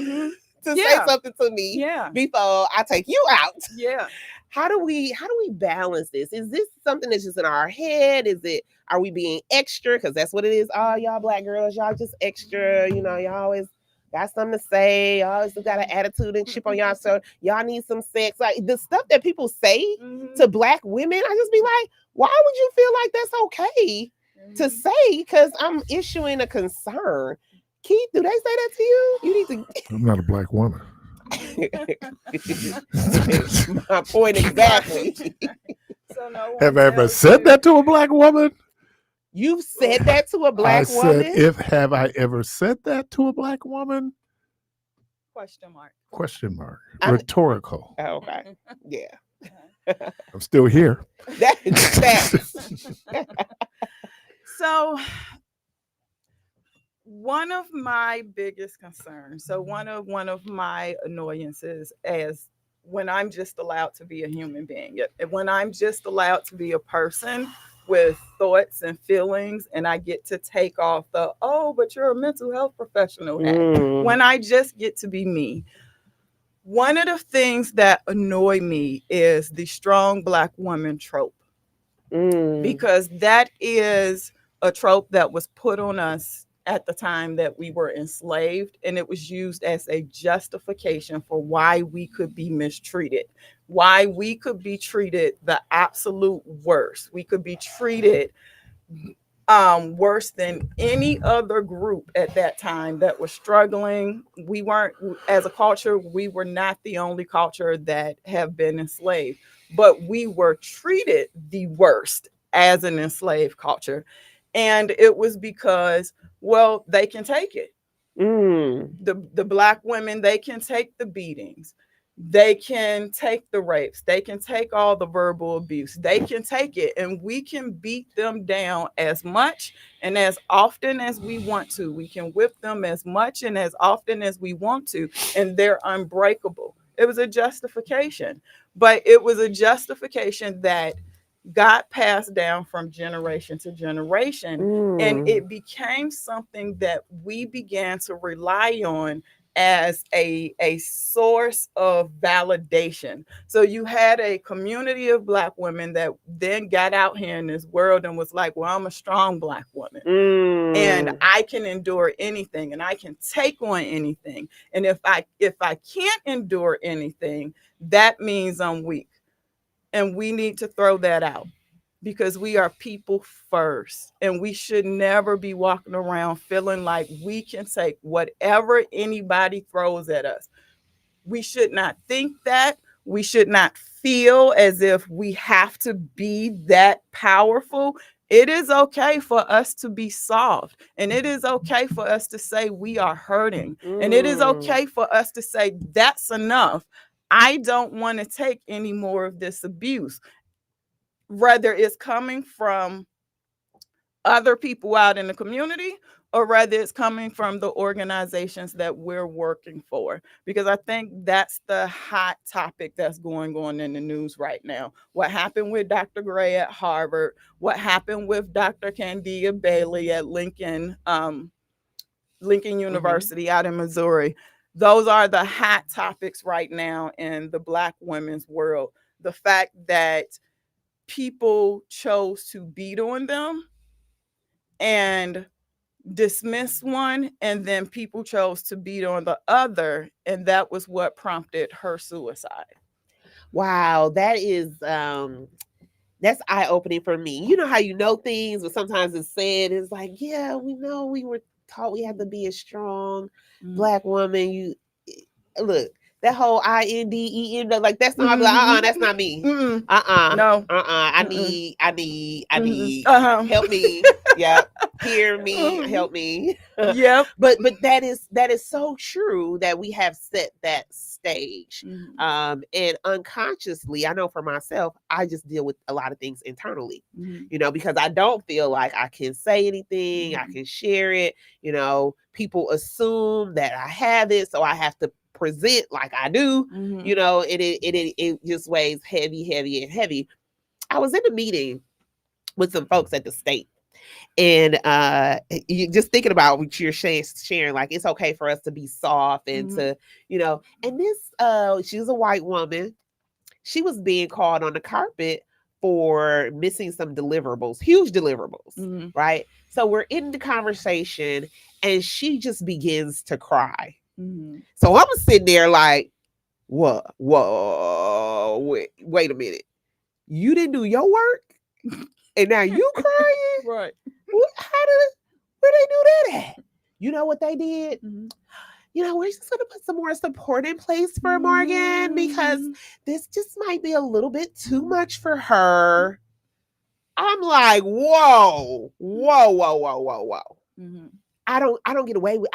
D: to say something to me before I take you out.
I: Yeah.
D: How do we balance this? Is this something that's just in our head? Are we being extra? Because that's what it is. Oh, y'all Black girls, y'all just extra. Y'all always got something to say. Y'all always got an attitude and chip on y'all. So y'all need some sex. Like the stuff that people say to Black women, I just be like, why would you feel like that's okay to say? Because I'm issuing a concern. Keith, do they say that to you? You need to.
C: I'm not a Black woman.
D: My point exactly.
I: So no
C: have I ever said that to a Black woman?
D: You've said that to a Black woman?
C: Have I ever said that to a Black woman? Question mark. Rhetorical.
D: Okay. Yeah.
C: I'm still here.
I: So one of my biggest concerns, one of my annoyances as when I'm just allowed to be a human being, when I'm just allowed to be a person with thoughts and feelings, and I get to take off the, oh, but you're a mental health professional hat. When I just get to be me. One of the things that annoy me is the strong Black woman trope, because that is a trope that was put on us at the time that we were enslaved, and it was used as a justification for why we could be mistreated, why we could be treated the absolute worst. We could be treated worse than any other group at that time that was struggling. We weren't, as a culture, we were not the only culture that have been enslaved, but we were treated the worst as an enslaved culture. And it was because, well, they can take it. The Black women, they can take the beatings. They can take the rapes. They can take all the verbal abuse. They can take it, and we can beat them down as much and as often as we want to. We can whip them as much and as often as we want to, and they're unbreakable. It was a justification, but it was a justification that got passed down from generation to generation, and it became something that we began to rely on as a source of validation. So you had a community of Black women that then got out here in this world and was like, well, I'm a strong Black woman and I can endure anything and I can take on anything. And if I can't endure anything, that means I'm weak. And we need to throw that out, because we are people first, and we should never be walking around feeling like we can take whatever anybody throws at us. We should not think that. We should not feel as if we have to be that powerful. It is okay for us to be soft, and it is okay for us to say we are hurting, and it is okay for us to say that's enough. I don't want to take any more of this abuse. Whether it's coming from other people out in the community or whether it's coming from the organizations that we're working for. Because I think that's the hot topic that's going on in the news right now. What happened with Dr. Gray at Harvard, what happened with Dr. Candia Bailey at Lincoln University out in Missouri. Those are the hot topics right now in the Black women's world. The fact that people chose to beat on them and dismiss one, and then people chose to beat on the other, and that was what prompted her suicide.
D: Wow, that is that's eye-opening for me. You know how you know things, but sometimes it's said, it's like, yeah, we know, we were taught we had to be a strong Black woman. You look, that whole INDEN, like that's not like, that's not me. No. I need help me. Yep. Hear me, help me.
I: Yep.
D: But that is so true that we have set that stage. And unconsciously, I know for myself, I just deal with a lot of things internally, you know, because I don't feel like I can say anything, I can share it. You know, people assume that I have it, so I have to present like I do, you know, it just weighs heavy. I was in a meeting with some folks at the state, and you just thinking about what you're sharing, like it's okay for us to be soft and to, you know, and this she was a white woman. She was being called on the carpet for missing some deliverables, huge deliverables, right? So we're in the conversation and she just begins to cry. So I'm sitting there like, whoa, wait a minute. You didn't do your work? And now you crying?
I: Right.
D: Where they do that at? You know what they did? You know, we're just going to put some more support in place for Morgan because this just might be a little bit too much for her. I'm like, whoa. I don't get away with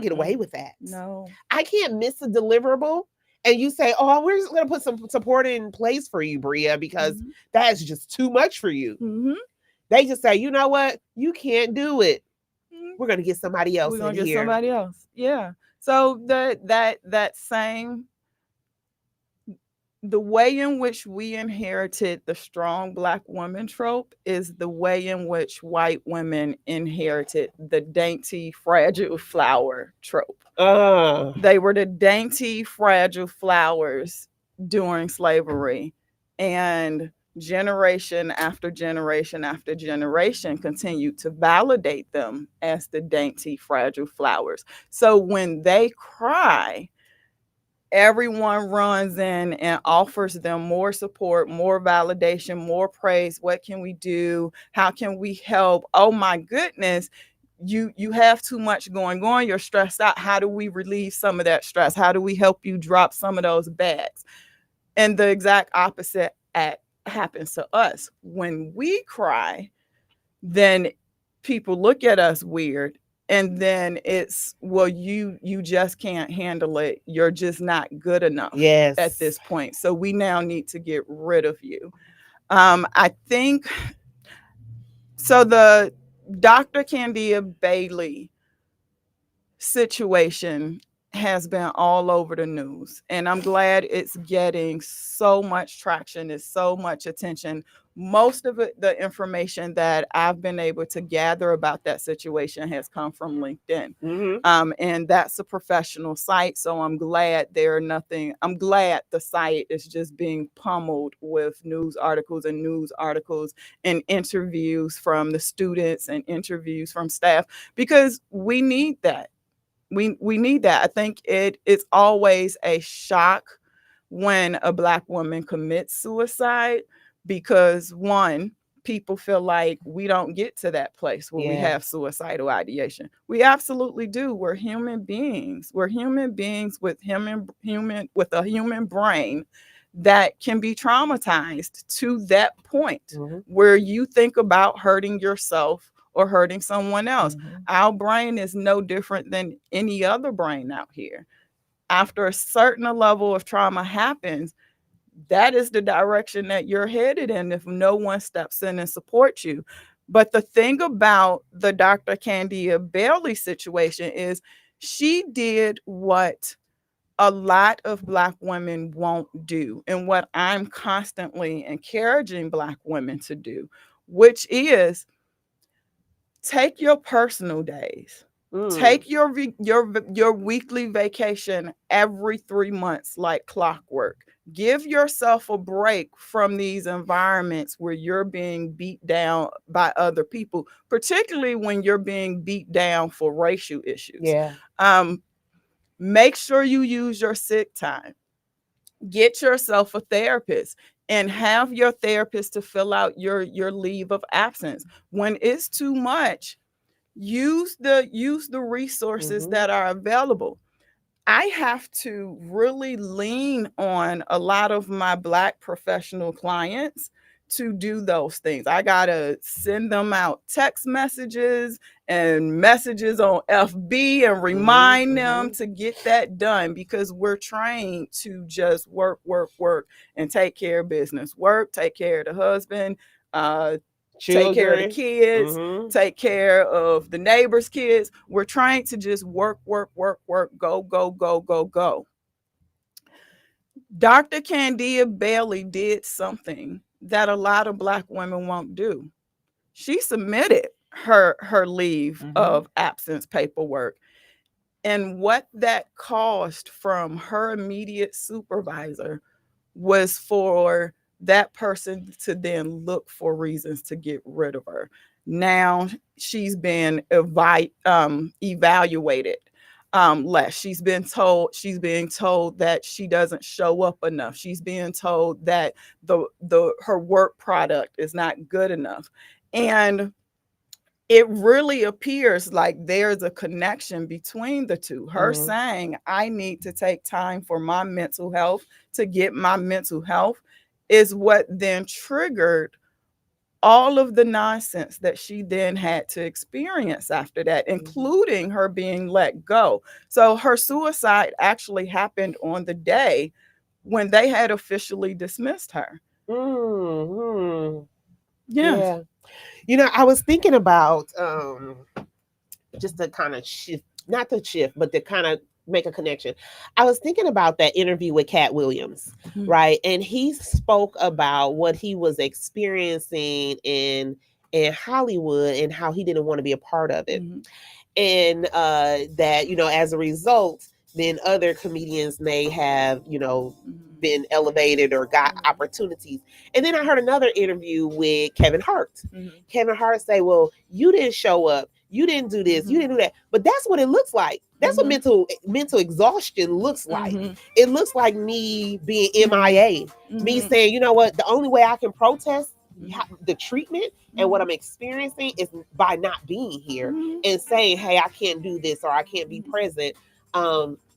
D: get away with that.
I: No.
D: I can't miss a deliverable and you say, "Oh, we're just going to put some support in place for you, Bria, because that's just too much for you." They just say, "You know what? You can't do it. We're going to get somebody else in here."
I: Somebody else. Yeah. So that same the way in which we inherited the strong Black woman trope is the way in which white women inherited the dainty, fragile flower trope. They were the dainty, fragile flowers during slavery, and generation after generation after generation continued to validate them as the dainty, fragile flowers. So when they cry, everyone runs in and offers them more support, more validation, more praise. What can we do? How can we help? Oh my goodness, you have too much going on. You're stressed out. How do we relieve some of that stress? How do we help you drop some of those bags? And the exact opposite happens to us. When we cry, then people look at us weird. And then it's, well, you just can't handle it. You're just not good enough at this point. So we now need to get rid of you. I think, so the Dr. Candia Bailey situation has been all over the news, and I'm glad it's getting so much traction, it's so much attention. Most of it, the information that I've been able to gather about that situation has come from LinkedIn. And that's a professional site, so I'm glad I'm glad the site is just being pummeled with news articles and interviews from the students and interviews from staff, because we need that. We need that. I think it's always a shock when a Black woman commits suicide, because one, people feel like we don't get to that place where we have suicidal ideation. We absolutely do. We're human beings. We're human beings with a human brain that can be traumatized to that point where you think about hurting yourself or hurting someone else. Our brain is no different than any other brain out here. After a certain level of trauma happens, that is the direction that you're headed in if no one steps in and supports you. But the thing about the Dr. Candia Bailey situation is she did what a lot of Black women won't do, and what I'm constantly encouraging Black women to do, which is take your personal days. Take your weekly vacation every 3 months like clockwork. Give yourself a break from these environments where you're being beat down by other people, particularly when you're being beat down for racial issues. Make sure you use your sick time. Get yourself a therapist and have your therapist to fill out your leave of absence. When it's too much, use the resources that are available. I have to really lean on a lot of my Black professional clients to do those things. I gotta send them out text messages and messages on FB and remind them to get that done, because we're trained to just work, and take care of business. Work, take care of the husband, take care of the kids, take care of the neighbors' kids. We're trying to just work, go. Dr. Candia Bailey did something that a lot of Black women won't do. She submitted her leave of absence paperwork. And what that caused from her immediate supervisor was for that person to then look for reasons to get rid of her. Now she's been evaluated less. She's being told that she doesn't show up enough. She's being told that her work product is not good enough. And it really appears like there's a connection between the two. Her saying, I need to take time for my mental health to get my mental health, is what then triggered all of the nonsense that she then had to experience after that, including her being let go. So her suicide actually happened on the day when they had officially dismissed her.
D: Yeah. You know, I was thinking about just to kind of shift, not to shift, but to kind of make a connection. I was thinking about that interview with Cat Williams, right? And he spoke about what he was experiencing in Hollywood and how he didn't want to be a part of it. And that, you know, as a result, then other comedians may have, you know, been elevated or got opportunities. And then I heard another interview with Kevin Hart. Kevin Hart say, well, you didn't show up. You didn't do this. You didn't do that. But that's what it looks like. That's what mental exhaustion looks like. It looks like me being MIA. Me saying, you know what, the only way I can protest the treatment and what I'm experiencing is by not being here and saying, hey, I can't do this or I can't be present.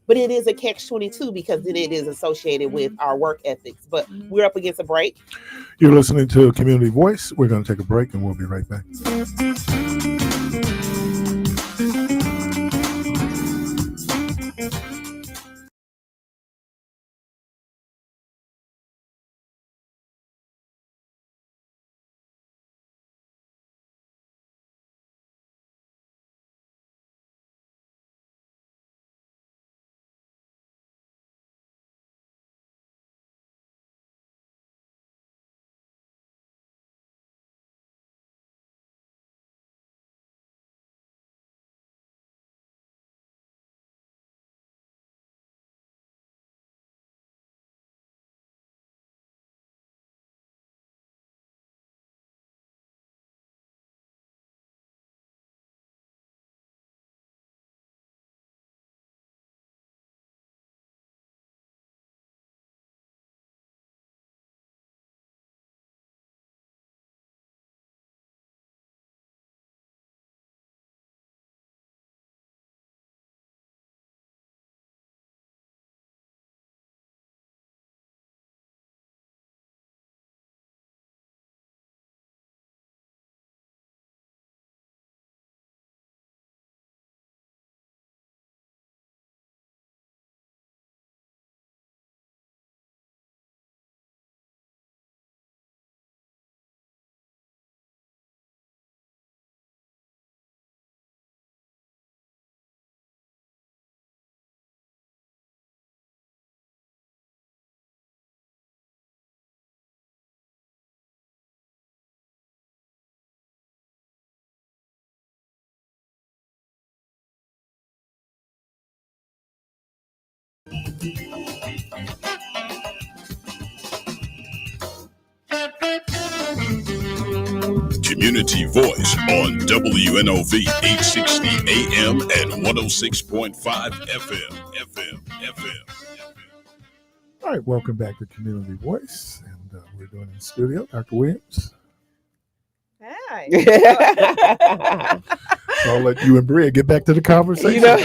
D: But it is a catch-22 because then it is associated with our work ethics. But we're up against a break.
C: You're listening to Community Voice. We're going to take a break and we'll be right back.
B: Community Voice on WNOV 860 AM and 106.5 FM.
C: All right, welcome back to Community Voice. And we're doing in the studio, Dr. Williams.
I: Hi.
C: So I'll let you and Bria get back to the conversation.
D: I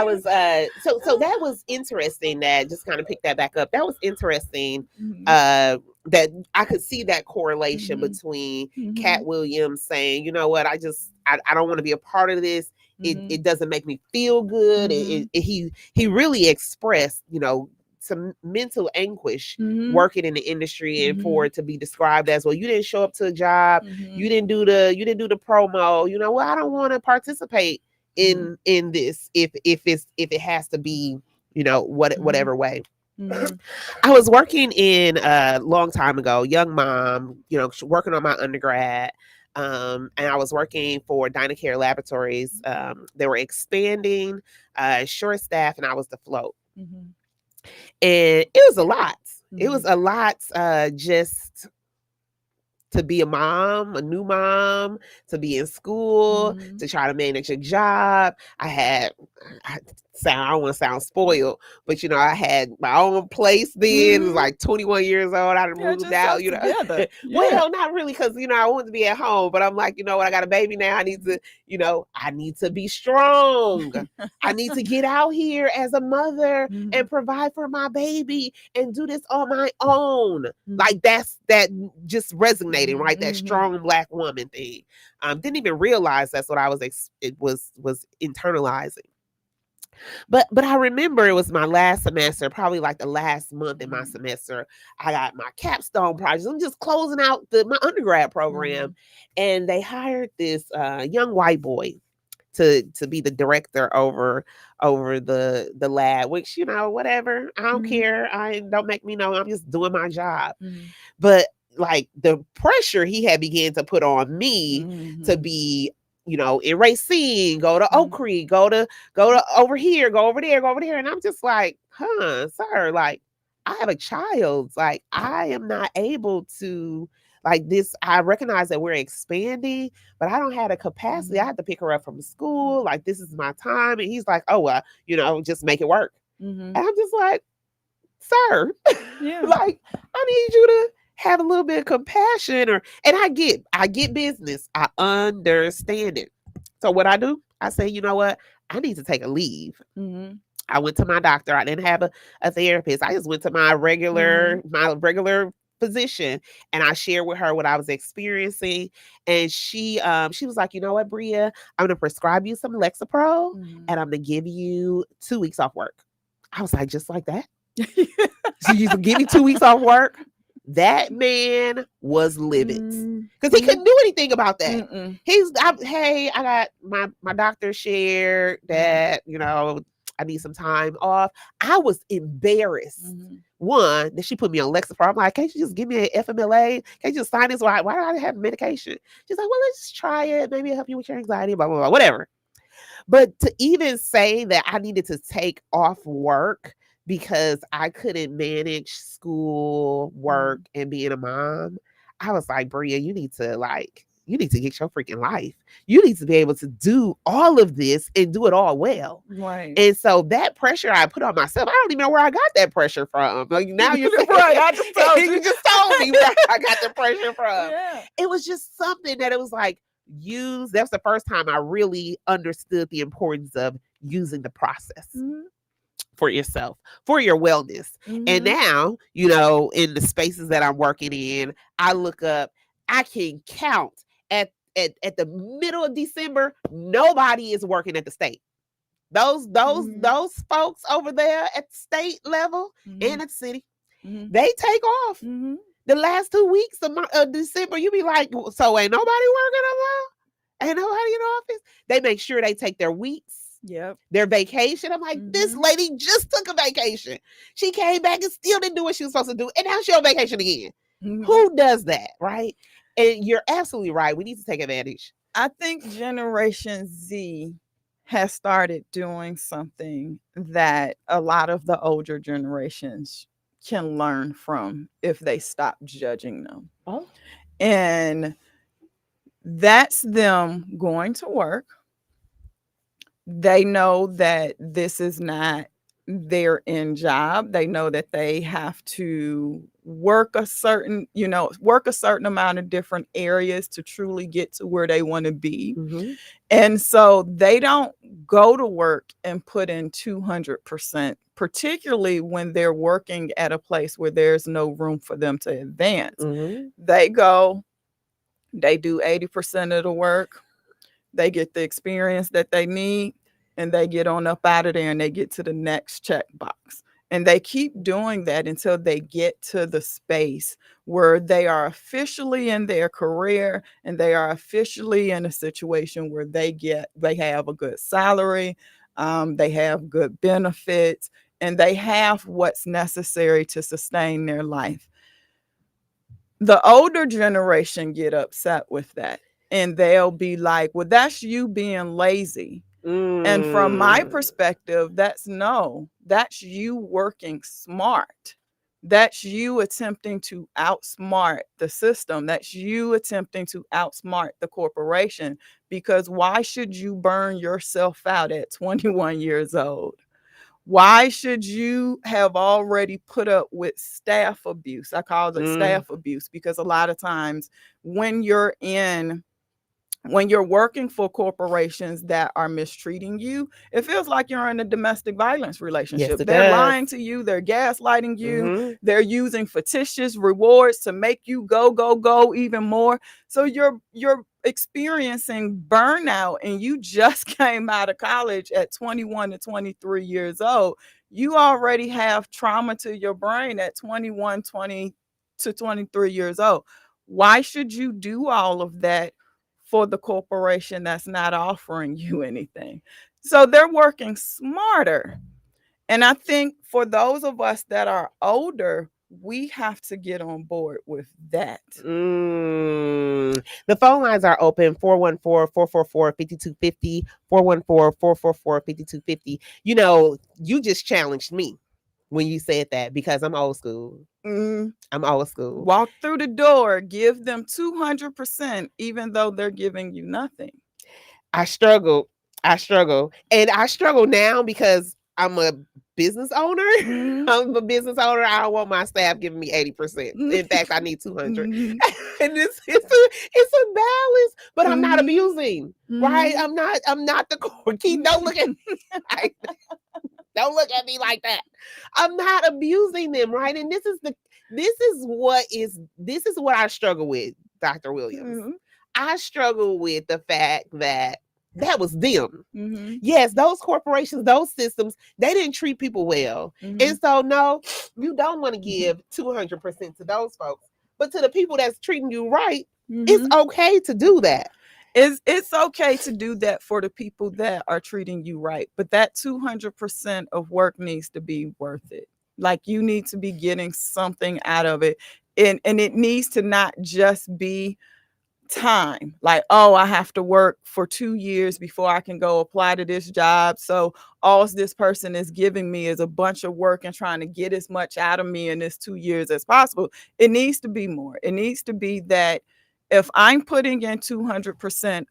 D: was so that was interesting. That just kind of picked that back up. That was interesting. That I could see that correlation between Cat Williams saying, you know what, I don't want to be a part of this. It doesn't make me feel good. He really expressed, you know, some mental anguish working in the industry, and for it to be described as, well, you didn't show up to a job, you didn't do the promo, you know, well, I don't want to participate in this if it has to be, you know, whatever way. I was working in a long time ago, young mom, you know, working on my undergrad. And I was working for Dynacare Laboratories. They were expanding, short staff, and I was the float. And it was a lot. It was a lot just to be a mom, a new mom, to be in school, to try to manage a job. I don't want to sound spoiled, but you know, I had my own place then. It was like 21 years old. I moved out, you know. Well, not really, because you know, I wanted to be at home, but I'm like, you know what, I got a baby now. I need to be strong. I need to get out here as a mother and provide for my baby and do this on my own. Like that just resonating, right? That strong Black woman thing. Didn't even realize that's what I was internalizing. But I remember it was my last semester, probably like the last month in my semester. I got my capstone project. I'm just closing out my undergrad program, and they hired this young white boy to be the director over the lab, which, whatever. I don't care. Don't make me know. I'm just doing my job. But like the pressure he had began to put on me to be, in Racine, go to Oak Creek, go to over here, go over there. And I'm just like, sir, like, I have a child. Like, I am not able to, like, this. I recognize that we're expanding, but I don't have the capacity. I have to pick her up from school. Like, this is my time. And he's like, oh, well, just make it work. And I'm just like, sir, like, I need you to have a little bit of compassion, and I get business. I understand it. So what I do, I say, you know what? I need to take a leave. I went to my doctor. I didn't have a therapist. I just went to my regular physician, and I shared with her what I was experiencing. And she was like, you know what, Bria, I'm going to prescribe you some Lexapro, and I'm going to give you 2 weeks off work. I was like, just like that? So you can give me 2 weeks off work? That man was livid because he couldn't do anything about that. I got my doctor shared that, I need some time off. I was embarrassed. One, that she put me on Lexapro. I'm like, can't you just give me an FMLA? Can't you just sign this? Why do I have medication? She's like, well, let's just try it. Maybe it'll help you with your anxiety, blah, blah, blah, whatever. But to even say that I needed to take off work because I couldn't manage school, work, and being a mom, I was like, Bria, you need to get your freaking life. You need to be able to do all of this and do it all well.
I: Right.
D: And so that pressure I put on myself, I don't even know where I got that pressure from. Like, now you're
I: right. I just told you.
D: You just told me where I got the pressure from.
I: Yeah.
D: It was just something that it was like, that's the first time I really understood the importance of using the process. For yourself, for your wellness. And now, in the spaces that I'm working in, I look up, I can count at the middle of December, nobody is working at the state. Those folks over there at the state level and at the city, they take off. The last 2 weeks of December, you be like, so ain't nobody working no more? Ain't nobody in the office? They make sure they take their weeks.
I: Yep.
D: Their vacation. I'm like, this lady just took a vacation. She came back and still didn't do what she was supposed to do. And now she's on vacation again. Who does that? Right. And you're absolutely right. We need to take advantage.
I: I think Generation Z has started doing something that a lot of the older generations can learn from if they stop judging them. And that's them going to work. They know that this is not their end job. They know that they have to work a certain amount of different areas to truly get to where they want to be. And so they don't go to work and put in 200%, particularly when they're working at a place where there's no room for them to advance. They go, they do 80% of the work. They get the experience that they need, and they get on up out of there and they get to the next checkbox. And they keep doing that until they get to the space where they are officially in their career and they are officially in a situation where they have a good salary, they have good benefits, and they have what's necessary to sustain their life. The older generation get upset with that. And they'll be like, well, that's you being lazy. And from my perspective, that's you working smart. That's you attempting to outsmart the system. That's you attempting to outsmart the corporation. Because why should you burn yourself out at 21 years old? Why should you have already put up with staff abuse? I call it staff abuse because a lot of times when you're working for corporations that are mistreating you, it feels like you're in a domestic violence relationship.
D: Yes,
I: they're lying to you. They're gaslighting you. They're using fictitious rewards to make you go even more. So you're experiencing burnout, and you just came out of college at 21 to 23 years old. You already have trauma to your brain at 21, 20 to 23 years old. Why should you do all of that for the corporation that's not offering you anything. So they're working smarter. And I think for those of us that are older, we have to get on board with that.
D: The phone lines are open 414-444-5250, 414-444-5250. You know, you just challenged me when you said that because I'm old school. I'm old school.
I: Walk through the door, give them 200%, even though they're giving you nothing.
D: I struggle. And I struggle now because I'm a business owner. I'm a business owner. I don't want my staff giving me 80%. In fact, I need 200. And it's a balance, but I'm not abusing, right? I'm not the core. Keith, don't look at me. Don't look at me like that. I'm not abusing them, right? And this is what I struggle with, Dr. Williams. I struggle with the fact that was them. Yes, those corporations, those systems, they didn't treat people well. And so, no, you don't want to give 200% to those folks. But to the people that's treating you right, it's okay to do that.
I: It's okay to do that for the people that are treating you right. But that 200% of work needs to be worth it. Like, you need to be getting something out of it. And it needs to not just be time, like, oh, I have to work for 2 years before I can go apply to this job, so all this person is giving me is a bunch of work and trying to get as much out of me in this 2 years as possible. It needs to be more. It needs to be that if I'm putting in 200%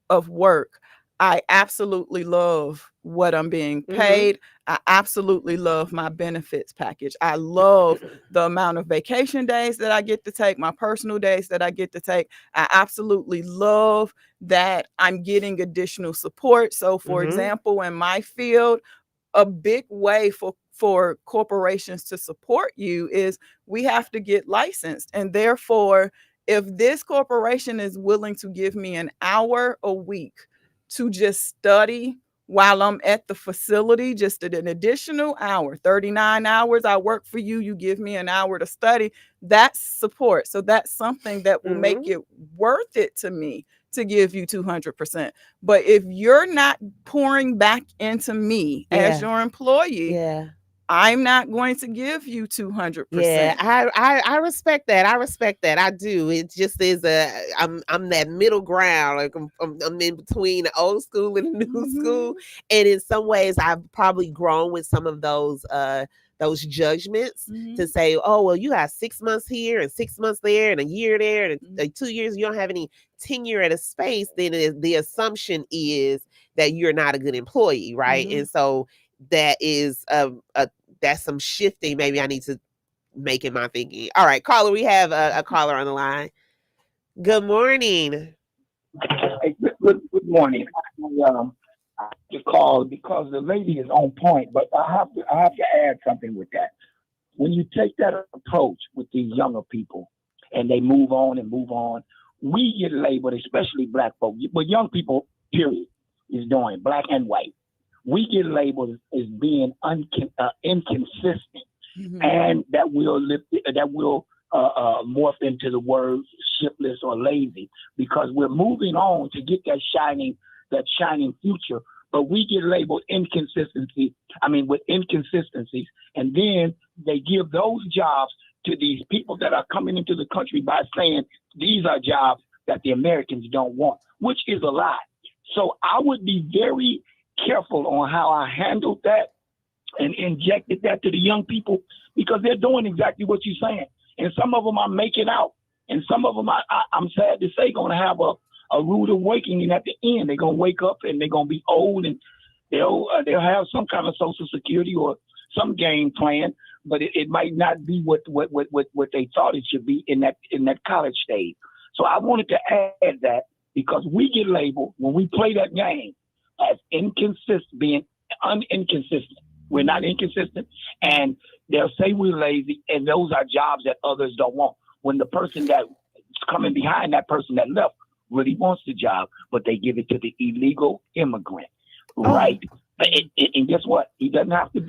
I: of work, I absolutely love what I'm being paid. I absolutely love my benefits package. I love the amount of vacation days that I get to take, my personal days that I get to take. I absolutely love that I'm getting additional support. So, for example, in my field, a big way for corporations to support you is we have to get licensed. And therefore, if this corporation is willing to give me an hour a week to just study while I'm at the facility, just an additional hour, 39 hours I work for you, you give me an hour to study, that's support. So that's something that will make it worth it to me to give you 200%. But if you're not pouring back into me as your employee, I'm not going to give you 200%.
D: Yeah, I respect that. I do. It just is I'm that middle ground. Like I'm in between the old school and the new school. And in some ways, I've probably grown with some of those judgments to say, oh, well, you got 6 months here and 6 months there and a year there and like 2 years. You don't have any tenure at a space. Then the assumption is that you're not a good employee, right? And so that is that's some shifting maybe I need to make in my thinking. All right, caller, we have a caller on the line. Good morning.
J: Hey, good morning. I just called because the lady is on point, but I have to add something with that. When you take that approach with these younger people and they move on, we get labeled, especially black folks, but young people, period, is doing black and white. We get labeled as being inconsistent, and that will morph into the words shiftless or lazy, because we're moving on to get that shining future. But we get labeled with inconsistencies, and then they give those jobs to these people that are coming into the country by saying these are jobs that the Americans don't want, which is a lie. So I would be very careful on how I handled that and injected that to the young people, because they're doing exactly what you're saying. And some of them are making out, and some of them, I'm sad to say, going to have a rude awakening at the end. They're going to wake up and they're going to be old, and they'll have some kind of Social Security or some game plan, but it might not be what they thought it should be in that college stage. So I wanted to add that, because we get labeled when we play that game as being inconsistent. We're not inconsistent, and they'll say we're lazy, and those are jobs that others don't want. When the person that's coming behind that person that left really wants the job, but they give it to the illegal immigrant, right? And guess what? He doesn't have to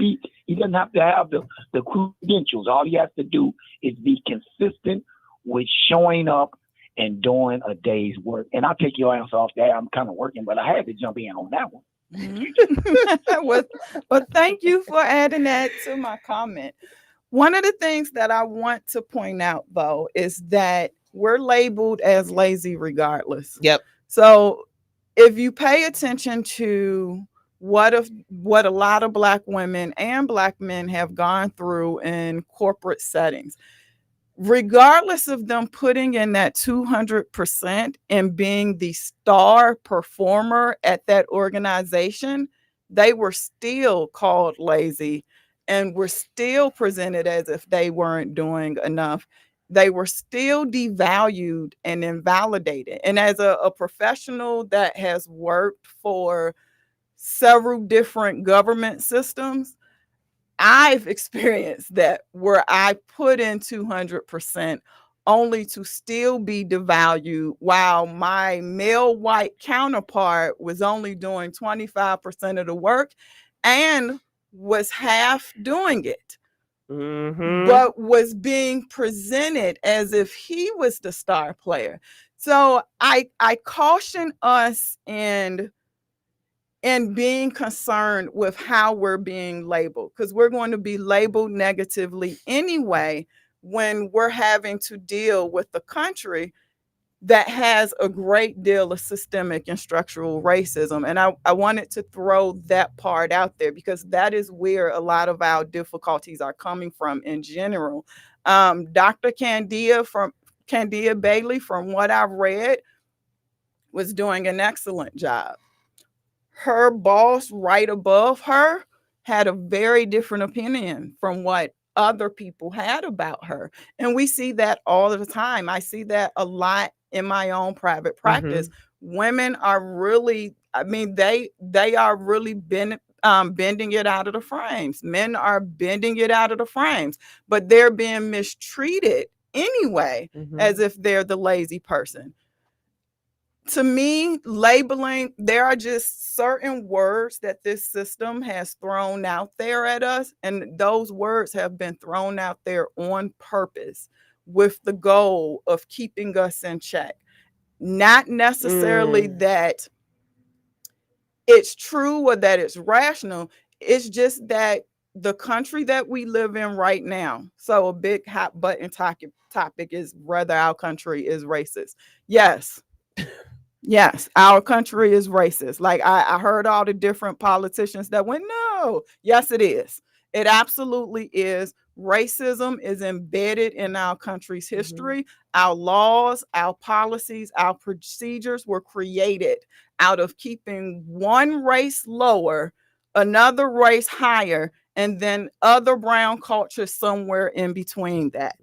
J: have the credentials. All he has to do is be consistent with showing up and doing a day's work. And I'll take your answer off there. I'm kind of working, but I had to jump in on that one.
I: well, thank you for adding that to my comment. One of the things that I want to point out, though, is that we're labeled as lazy regardless.
D: Yep.
I: So if you pay attention to what a lot of Black women and Black men have gone through in corporate settings, regardless of them putting in that 200% and being the star performer at that organization, they were still called lazy and were still presented as if they weren't doing enough. They were still devalued and invalidated. And as a professional that has worked for several different government systems, I've experienced that where I put in 200% only to still be devalued while my male white counterpart was only doing 25% of the work and was half doing it, but was being presented as if he was the star player. So I caution us and being concerned with how we're being labeled, because we're going to be labeled negatively anyway when we're having to deal with a country that has a great deal of systemic and structural racism. And I wanted to throw that part out there because that is where a lot of our difficulties are coming from in general. Dr. Candia Bailey, from what I've read, was doing an excellent job. Her boss right above her had a very different opinion from what other people had about her. And we see that all the time. I see that a lot in my own private practice. Women are really, they are really bending it out of the frames. Men are bending it out of the frames, but they're being mistreated anyway, as if they're the lazy person. To me, labeling, there are just certain words that this system has thrown out there at us, and those words have been thrown out there on purpose with the goal of keeping us in check. Not necessarily that it's true or that it's rational. It's just that the country that we live in right now, so a big hot button topic is whether our country is racist. Yes, our country is racist. Like I heard all the different politicians that went, no, yes, it is. It absolutely is. Racism is embedded in our country's history. Our laws, our policies, our procedures were created out of keeping one race lower, another race higher, and then other brown cultures somewhere in between that.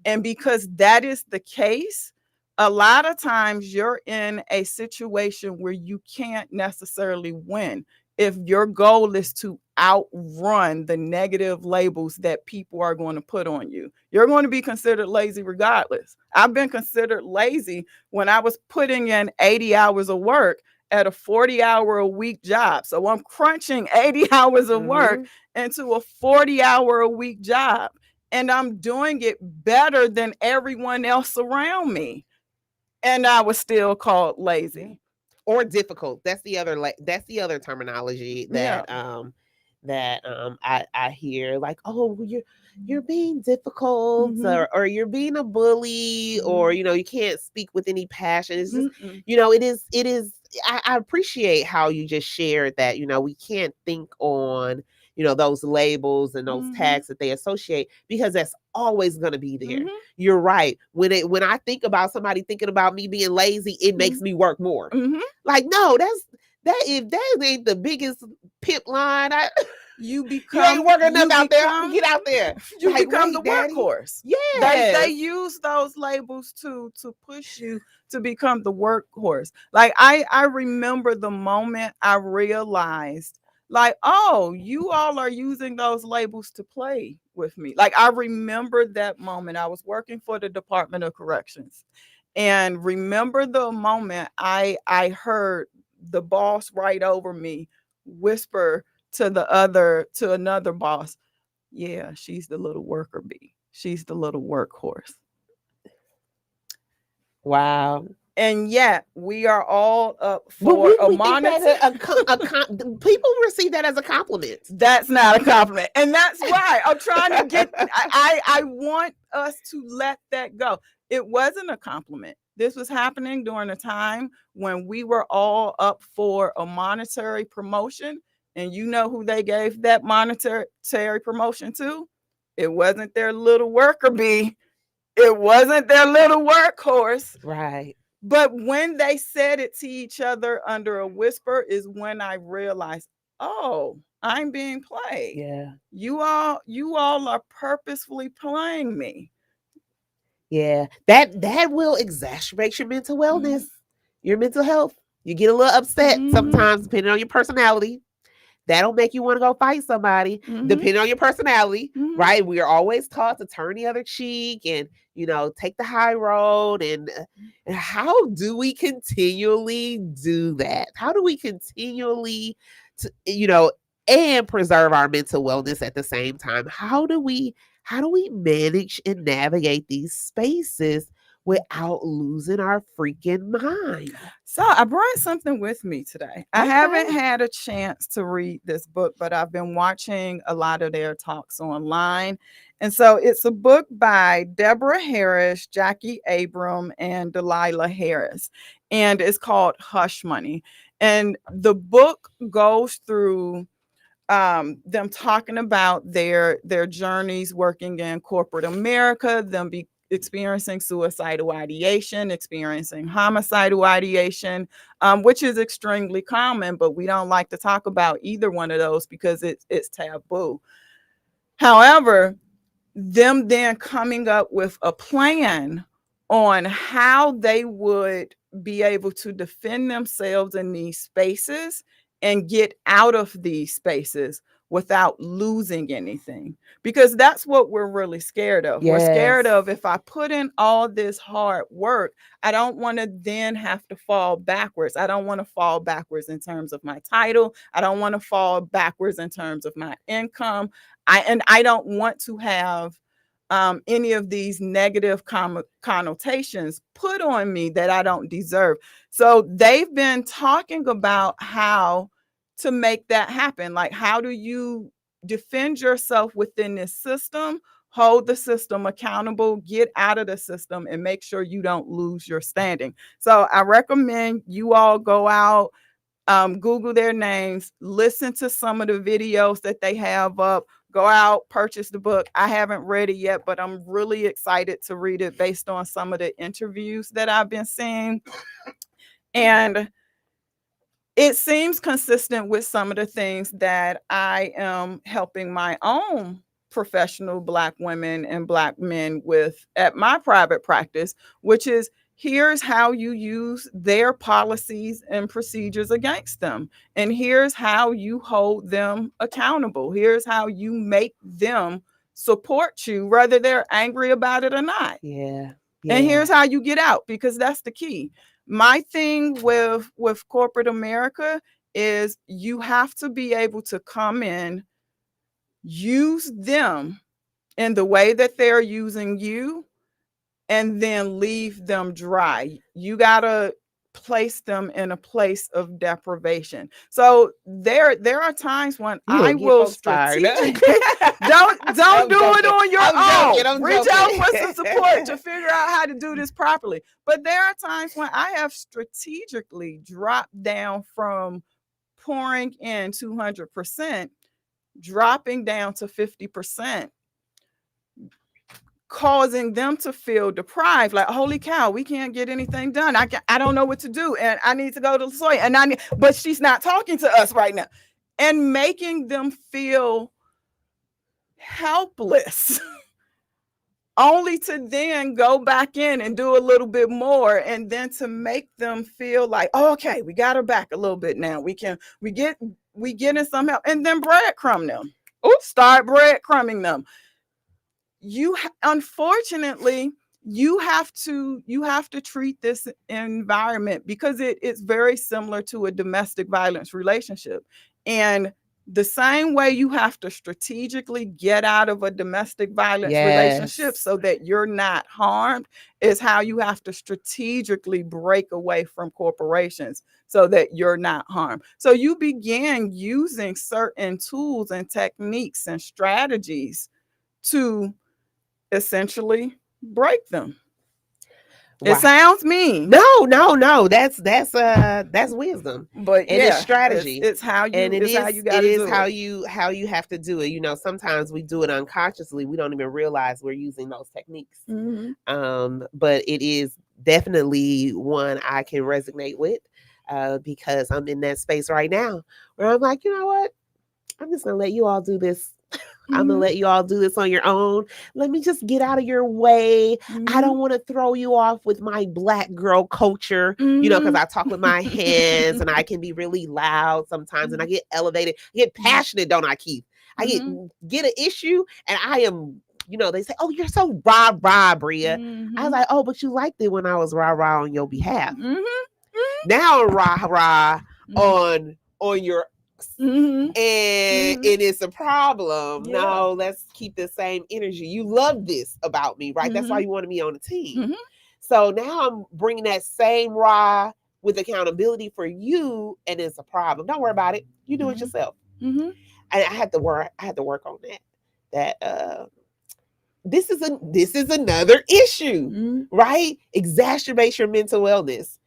I: And because that is the case, a lot of times you're in a situation where you can't necessarily win if your goal is to outrun the negative labels that people are going to put on you. You're going to be considered lazy regardless. I've been considered lazy when I was putting in 80 hours of work at a 40-hour-a-week job. So I'm crunching 80 hours of work into a 40-hour-a-week job, and I'm doing it better than everyone else around me. And I was still called lazy
D: or difficult. That's the other terminology that I hear, like, oh, you're being difficult, or you're being a bully, or you can't speak with any passion. It's just it is. I appreciate how you just shared that. We can't think on those labels and those tags that they associate, because that's always going to be there. You're right. When I think about somebody thinking about me being lazy, it makes me work more. Like, no, if that ain't the biggest pimp line, you ain't working enough out there. Get out there.
I: You become the workhorse.
D: Yeah.
I: They use those labels to push you to become the workhorse. Like I remember the moment I realized, like, oh, you all are using those labels to play with me. Like, I remember that moment. I was working for the Department of Corrections, and remember the moment I heard the boss right over me whisper to another boss, yeah, she's the little worker bee. She's the little workhorse.
D: Wow.
I: And yet we are all up
D: But
I: for
D: we
I: a
D: think
I: monitor.
D: that people receive that as a compliment.
I: That's not a compliment. And that's why I'm trying to get, I want us to let that go. It wasn't a compliment. This was happening during a time when we were all up for a monetary promotion. And you know who they gave that monetary promotion to? It wasn't their little worker bee. It wasn't their little workhorse.
D: Right.
I: But when they said it to each other under a whisper is when I realized, oh, I'm being played.
D: Yeah.
I: You all are purposefully playing me.
D: Yeah. That will exacerbate your mental wellness, your mental health. You get a little upset sometimes, depending on your personality. That'll make you want to go fight somebody, depending on your personality, right? We are always taught to turn the other cheek and, take the high road. And how do we continually do that? How do we continually, and preserve our mental wellness at the same time? How do we manage and navigate these spaces without losing our freaking mind?
I: So I brought something with me today. I haven't had a chance to read this book, but I've been watching a lot of their talks online. And so it's a book by Deborah Harris, Jackie Abram, and Delilah Harris. And it's called Hush Money. And the book goes through them talking about their journeys working in corporate America, them experiencing suicidal ideation, experiencing homicidal ideation, which is extremely common, but we don't like to talk about either one of those because it's taboo. However, them then coming up with a plan on how they would be able to defend themselves in these spaces and get out of these spaces without losing anything, because that's what we're really scared of. We're scared of, if I put in all this hard work, I don't want to then have to fall backwards. I don't want to fall backwards in terms of my title. I don't want to fall backwards in terms of my income. I don't want to have any of these negative connotations put on me that I don't deserve. So they've been talking about how to make that happen. Like, how do you defend yourself within this system, hold the system accountable, get out of the system, and make sure you don't lose your standing? So I recommend you all go out, Google their names, listen to some of the videos that they have up, go out, purchase the book. I haven't read it yet, but I'm really excited to read it based on some of the interviews that I've been seeing. And it seems consistent with some of the things that I am helping my own professional Black women and Black men with at my private practice, which is, here's how you use their policies and procedures against them. And here's how you hold them accountable. Here's how you make them support you, whether they're angry about it or not.
D: Yeah.
I: And here's how you get out, because that's the key. My thing with corporate America is you have to be able to come in, use them in the way that they're using you, and then leave them dry. You got to place them in a place of deprivation. So there are times when I will strategically don't do it on your own. Reach out for some support to figure out how to do this properly. But there are times when I have strategically dropped down from pouring in 200%, dropping down to 50%, causing them to feel deprived, like, holy cow, we can't get anything done. I don't know what to do, and I need to go to LaToya, but she's not talking to us right now, and making them feel helpless, only to then go back in and do a little bit more, and then to make them feel like, oh, okay, we got her back a little bit now. We get in some help, and then breadcrumb them. Start breadcrumbing them. Unfortunately, you have to treat this environment, because it's very similar to a domestic violence relationship. And The same way you have to strategically get out of a domestic violence relationship
D: Yes.
I: so that you're not harmed is how you have to strategically break away from corporations so that you're not harmed. So you begin using certain tools and techniques and strategies to essentially break them. It
D: Wow.
I: sounds mean.
D: No. That's wisdom.
I: But
D: And it's
I: yeah,
D: strategy.
I: it's how you
D: And
I: it's how you
D: it
I: gotta
D: is
I: do
D: how
I: it.
D: you have to do it. You know, sometimes we do it unconsciously. We don't even realize we're using those techniques.
I: Mhm.
D: But it is definitely one I can resonate with, because I'm in that space right now where I'm like, you know what? I'm just gonna let you all do this. I'm gonna
I: Mhm.
D: let you all do this on your own. Let me just get out of your way. I don't
I: Mhm.
D: want to throw you off with my black girl culture, you know, because
I: Mhm.
D: I talk with my hands and I can be really loud sometimes and I get elevated, I get passionate, don't I, Keith? I
I: Mhm.
D: get an issue and I am, you know, they say, oh, you're so rah rah, Bria. I was
I: Mhm.
D: like, oh, but you liked it when I was rah rah on your behalf.
I: Mhm.
D: Now I'm rah rah
I: Mhm.
D: on your,
I: Mhm.
D: and
I: Mhm.
D: it's a problem.
I: Yeah.
D: No, let's keep the same energy. You love this about me, right? That's why
I: Mhm.
D: you wanted me on the team.
I: Mhm.
D: So now I'm bringing that same raw with accountability for you, and it's a problem. Don't worry about it. You do it
I: Mhm.
D: yourself.
I: Mhm.
D: And I had to work on that. That this is another issue,
I: Mhm.
D: right? Exacerbate your mental wellness.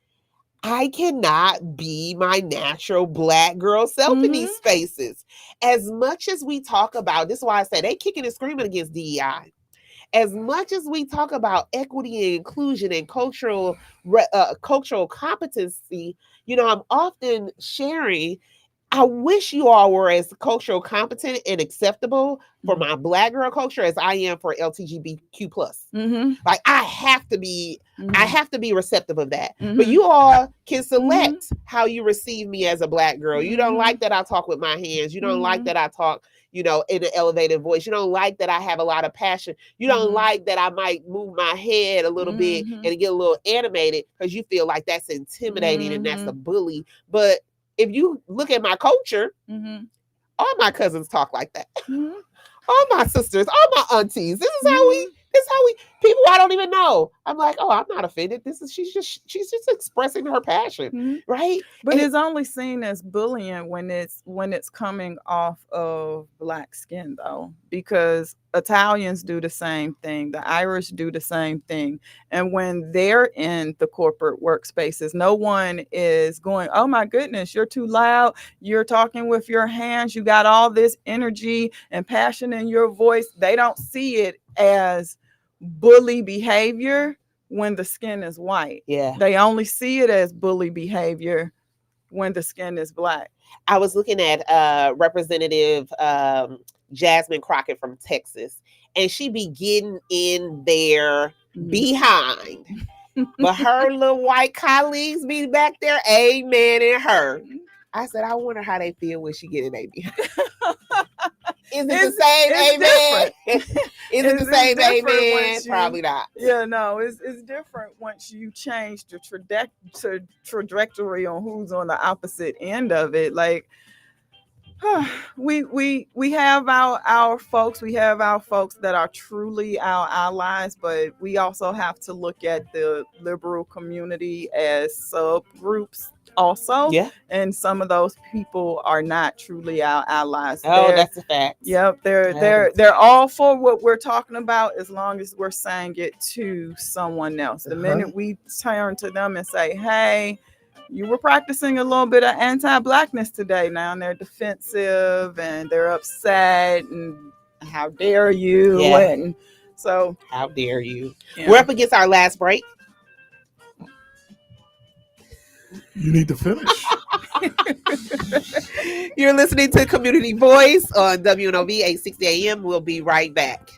D: I cannot be my natural black girl self in these
I: Mhm.
D: spaces. As much as we talk about, this is why I say they kicking and screaming against DEI. As much as we talk about equity and inclusion and cultural competency, you know, I'm often sharing, I wish you all were as cultural competent and acceptable for my black girl culture as I am for LGBTQ plus.
I: Mhm.
D: Like I have to be receptive of that. But
I: Mhm.
D: you all can
I: Mhm.
D: select how you receive me as a black girl. You don't like
I: Mhm.
D: that I talk with my hands. You don't like
I: Mhm.
D: that I talk, you know, in an elevated voice. You don't like that I have a lot of passion. You don't
I: Mhm.
D: like that I might move my head a little bit
I: Mhm.
D: and get a little animated because you feel like that's intimidating and that's a
I: Mhm.
D: bully. But if you look at my culture,
I: Mhm.
D: all my cousins talk like that.
I: Mhm.
D: All my sisters, all my aunties. This is how
I: Mhm.
D: we people I don't even know. I'm like, oh, I'm not offended. She's just expressing her passion,
I: Mhm.
D: right?
I: But
D: And
I: it's only seen as bullying when it's coming off of black skin though, because Italians do the same thing, the Irish do the same thing. And when they're in the corporate workspaces, no one is going, "Oh my goodness, you're too loud. You're talking with your hands. You got all this energy and passion in your voice." They don't see it as bully behavior when the skin is white.
D: yeah,
I: They only see it as bully behavior when the skin is black.
D: I was looking at Representative Jasmine Crockett from Texas, and she be getting in there behind. But her little white colleagues be back there, amen in her. I said, I wonder how they feel when she get in their behind. Is it the same amen? Is it the same amen? Probably not.
I: Yeah, no, it's different once you change the trajectory on who's on the opposite end of it. Like we have our folks, we have our folks that are truly our allies, but we also have to look at the liberal community as subgroups also.
D: Yeah.
I: And some of those people are not truly our allies.
D: Oh, that's a fact.
I: Yep, they're all for what we're talking about as long as we're saying it to someone else. The minute we turn to them and say, "Hey, you were practicing a little bit of anti-blackness today," now they're defensive and they're upset and how dare you?
D: Yeah.
I: And so
D: how dare you?
I: Yeah.
D: We're up against our last break.
C: You need to finish.
D: You're listening to Community Voice on WNOV 860 AM. We'll be right back.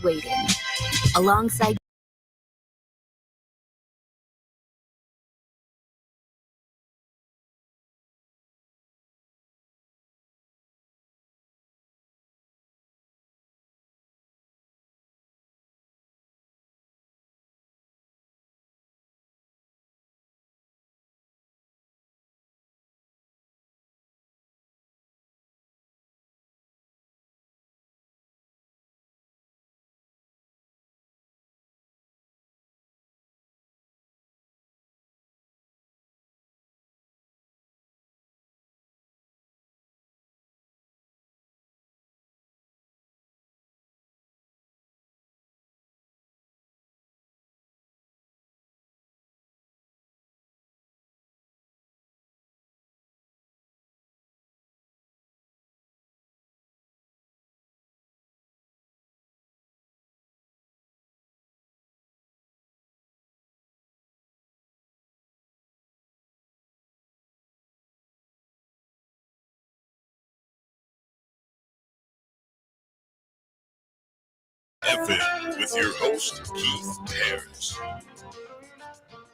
K: waiting. Alongside
B: FM with your host, Kieth Parris.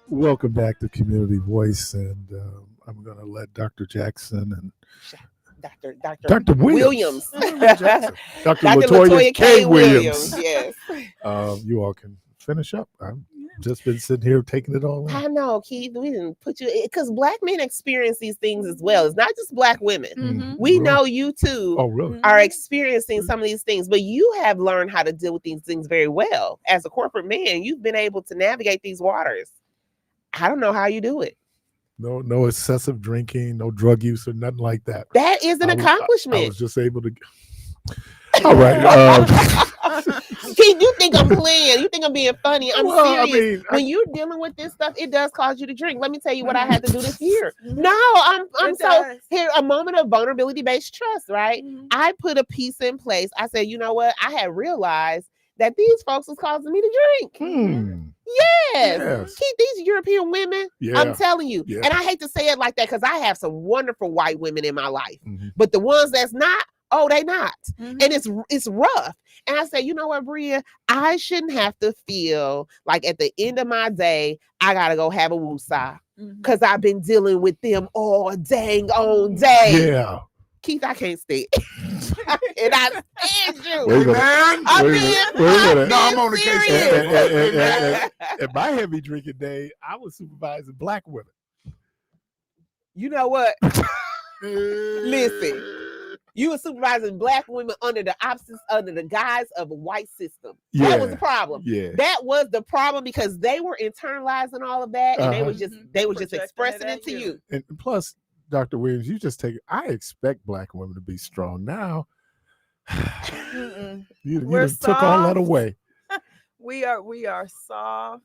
C: Welcome back to Community Voice, and I'm going to let Dr. Jackson and Dr. Williams. Dr. Latoya K. Williams.
D: Yes.
C: You all can finish up. I've just been sitting here taking it all in.
D: I know, Keith. We didn't put you because Black men experience these things as well. It's not just Black women.
I: Mm-hmm.
D: We
C: Really?
D: know you too
C: Really?
D: are experiencing some of these things, but you have learned how to deal with these things very well. As a corporate man, you've been able to navigate these waters. I don't know how you do it.
C: No excessive drinking, no drug use or nothing like that.
D: That is an accomplishment.
C: I was just able to. All right.
D: Keith, you think I'm playing? You think I'm being funny? I'm
C: Well,
D: serious. When you're dealing with this stuff, it does cause you to drink. Let me tell you what I had to do this year. No, I'm so here. A moment of vulnerability-based trust, right? I put a piece in place. I said, you know what? I had realized that these folks was causing me to drink. Yes. Keep these European women. I'm telling you. And I hate to say it like that because I have some wonderful white women in my life. But the ones that's not, they not. And it's rough. And I say, you know what, Bria? I shouldn't have to feel like at the end of my day, I got to go have a woosah because I've been dealing with them all dang on day.
C: Yeah.
D: Keith, I can't stay. And I stand you.
C: Wait a minute.
D: I'm on the case.
C: At my heavy drinking day, I was supervising Black women.
D: You know what? Listen, you were supervising Black women under the guise of a white system. That was the problem. That was the problem because they were internalizing all of that, and they was just expressing it to you.
C: And plus, Dr. Williams, you just I expect Black women to be strong now. you took all that away.
I: We are soft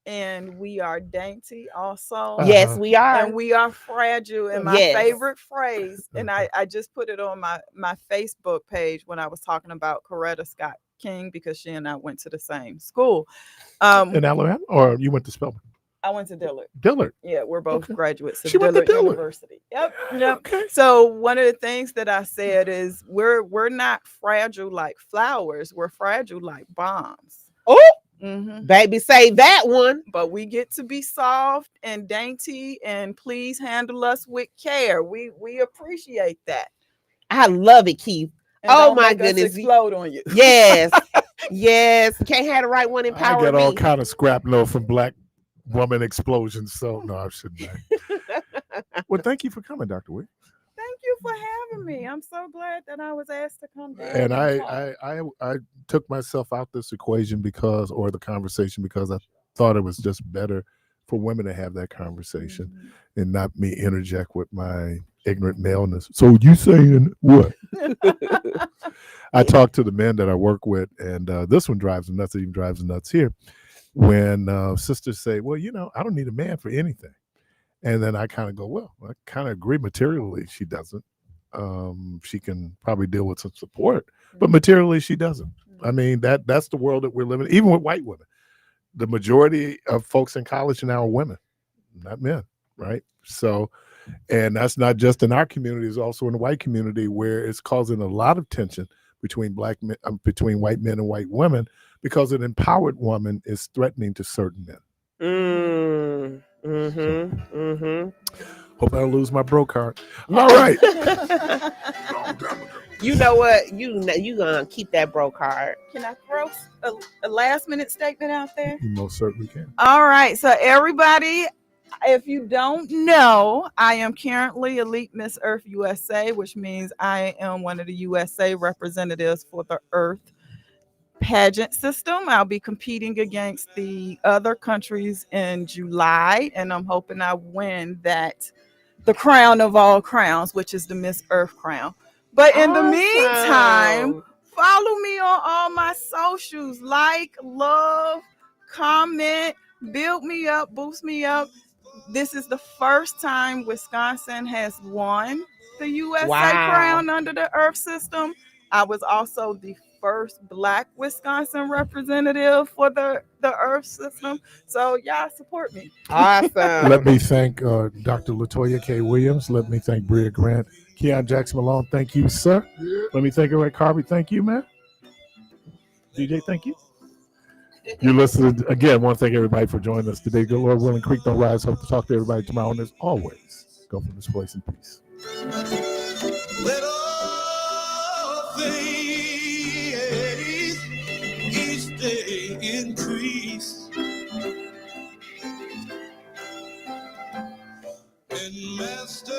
I: and we are dainty also.
D: Yes, we are.
I: And we are fragile. And my favorite phrase, and I just put it on my Facebook page when I was talking about Coretta Scott King because she and I went to the same school.
C: In Alabama? Or you went to Spelman?
I: I went to Dillard.
C: Dillard.
I: Yeah, we're both graduates of
C: Dillard
I: University. Yep. Okay. So one of the things that I said is we're not fragile like flowers. We're fragile like bombs.
D: Oh, baby, say that one.
I: But we get to be soft and dainty, and please handle us with care. We appreciate that.
D: I love it, Keith.
I: And my goodness, explode on you.
D: Yes, yes. Can't have the right one empower me.
C: I get all kind of scrap note from Black woman explosions. So no, I shouldn't. Well, thank you for coming, Dr. Wick.
I: Thank you for having me. I'm so glad that I was asked to come down.
C: And I took myself out this equation or the conversation because I thought it was just better for women to have that conversation and not me interject with my ignorant maleness. So you saying what? I talk to the men that I work with, and this one drives them nuts. It even drives them nuts here. When sisters say, well, I don't need a man for anything. And then I kind of go, well, I kind of agree materially. She doesn't. She can probably deal with some support, but materially she doesn't. I mean, that's the world that we're living in, even with white women. The majority of folks in college now are women, not men, right? So, and that's not just in our community, it's also in the white community where it's causing a lot of tension between between white men and white women, because an empowered woman is threatening to certain men. Hope I don't lose my bro card. All right.
D: You know what? You gonna keep that bro card.
I: Can I throw a last minute statement out there?
C: You most certainly can.
I: All right. So everybody, if you don't know, I am currently Elite Miss Earth USA, which means I am one of the USA representatives for the Earth pageant system. I'll be competing against the other countries in July, and I'm hoping I win the crown of all crowns, which is the Miss Earth crown. But in the meantime, follow me on all my socials. Like, love, comment, build me up, boost me up. This is the first time Wisconsin has won the USA crown under the Earth system. I was also the first Black Wisconsin representative for the Earth system. So y'all support me.
D: Awesome.
C: Let me thank Dr. Latoya K. Williams. Let me thank Bria Grant. Keon Jackson Malone, thank you, sir. Let me thank Eric Harvey. Thank you, man. DJ, thank you. You listened again. Want to thank everybody for joining us today. Good Lord willing, Creek don't rise. Hope to talk to everybody tomorrow. And as always, go from this place in peace.
L: Let all things each day increase, and Master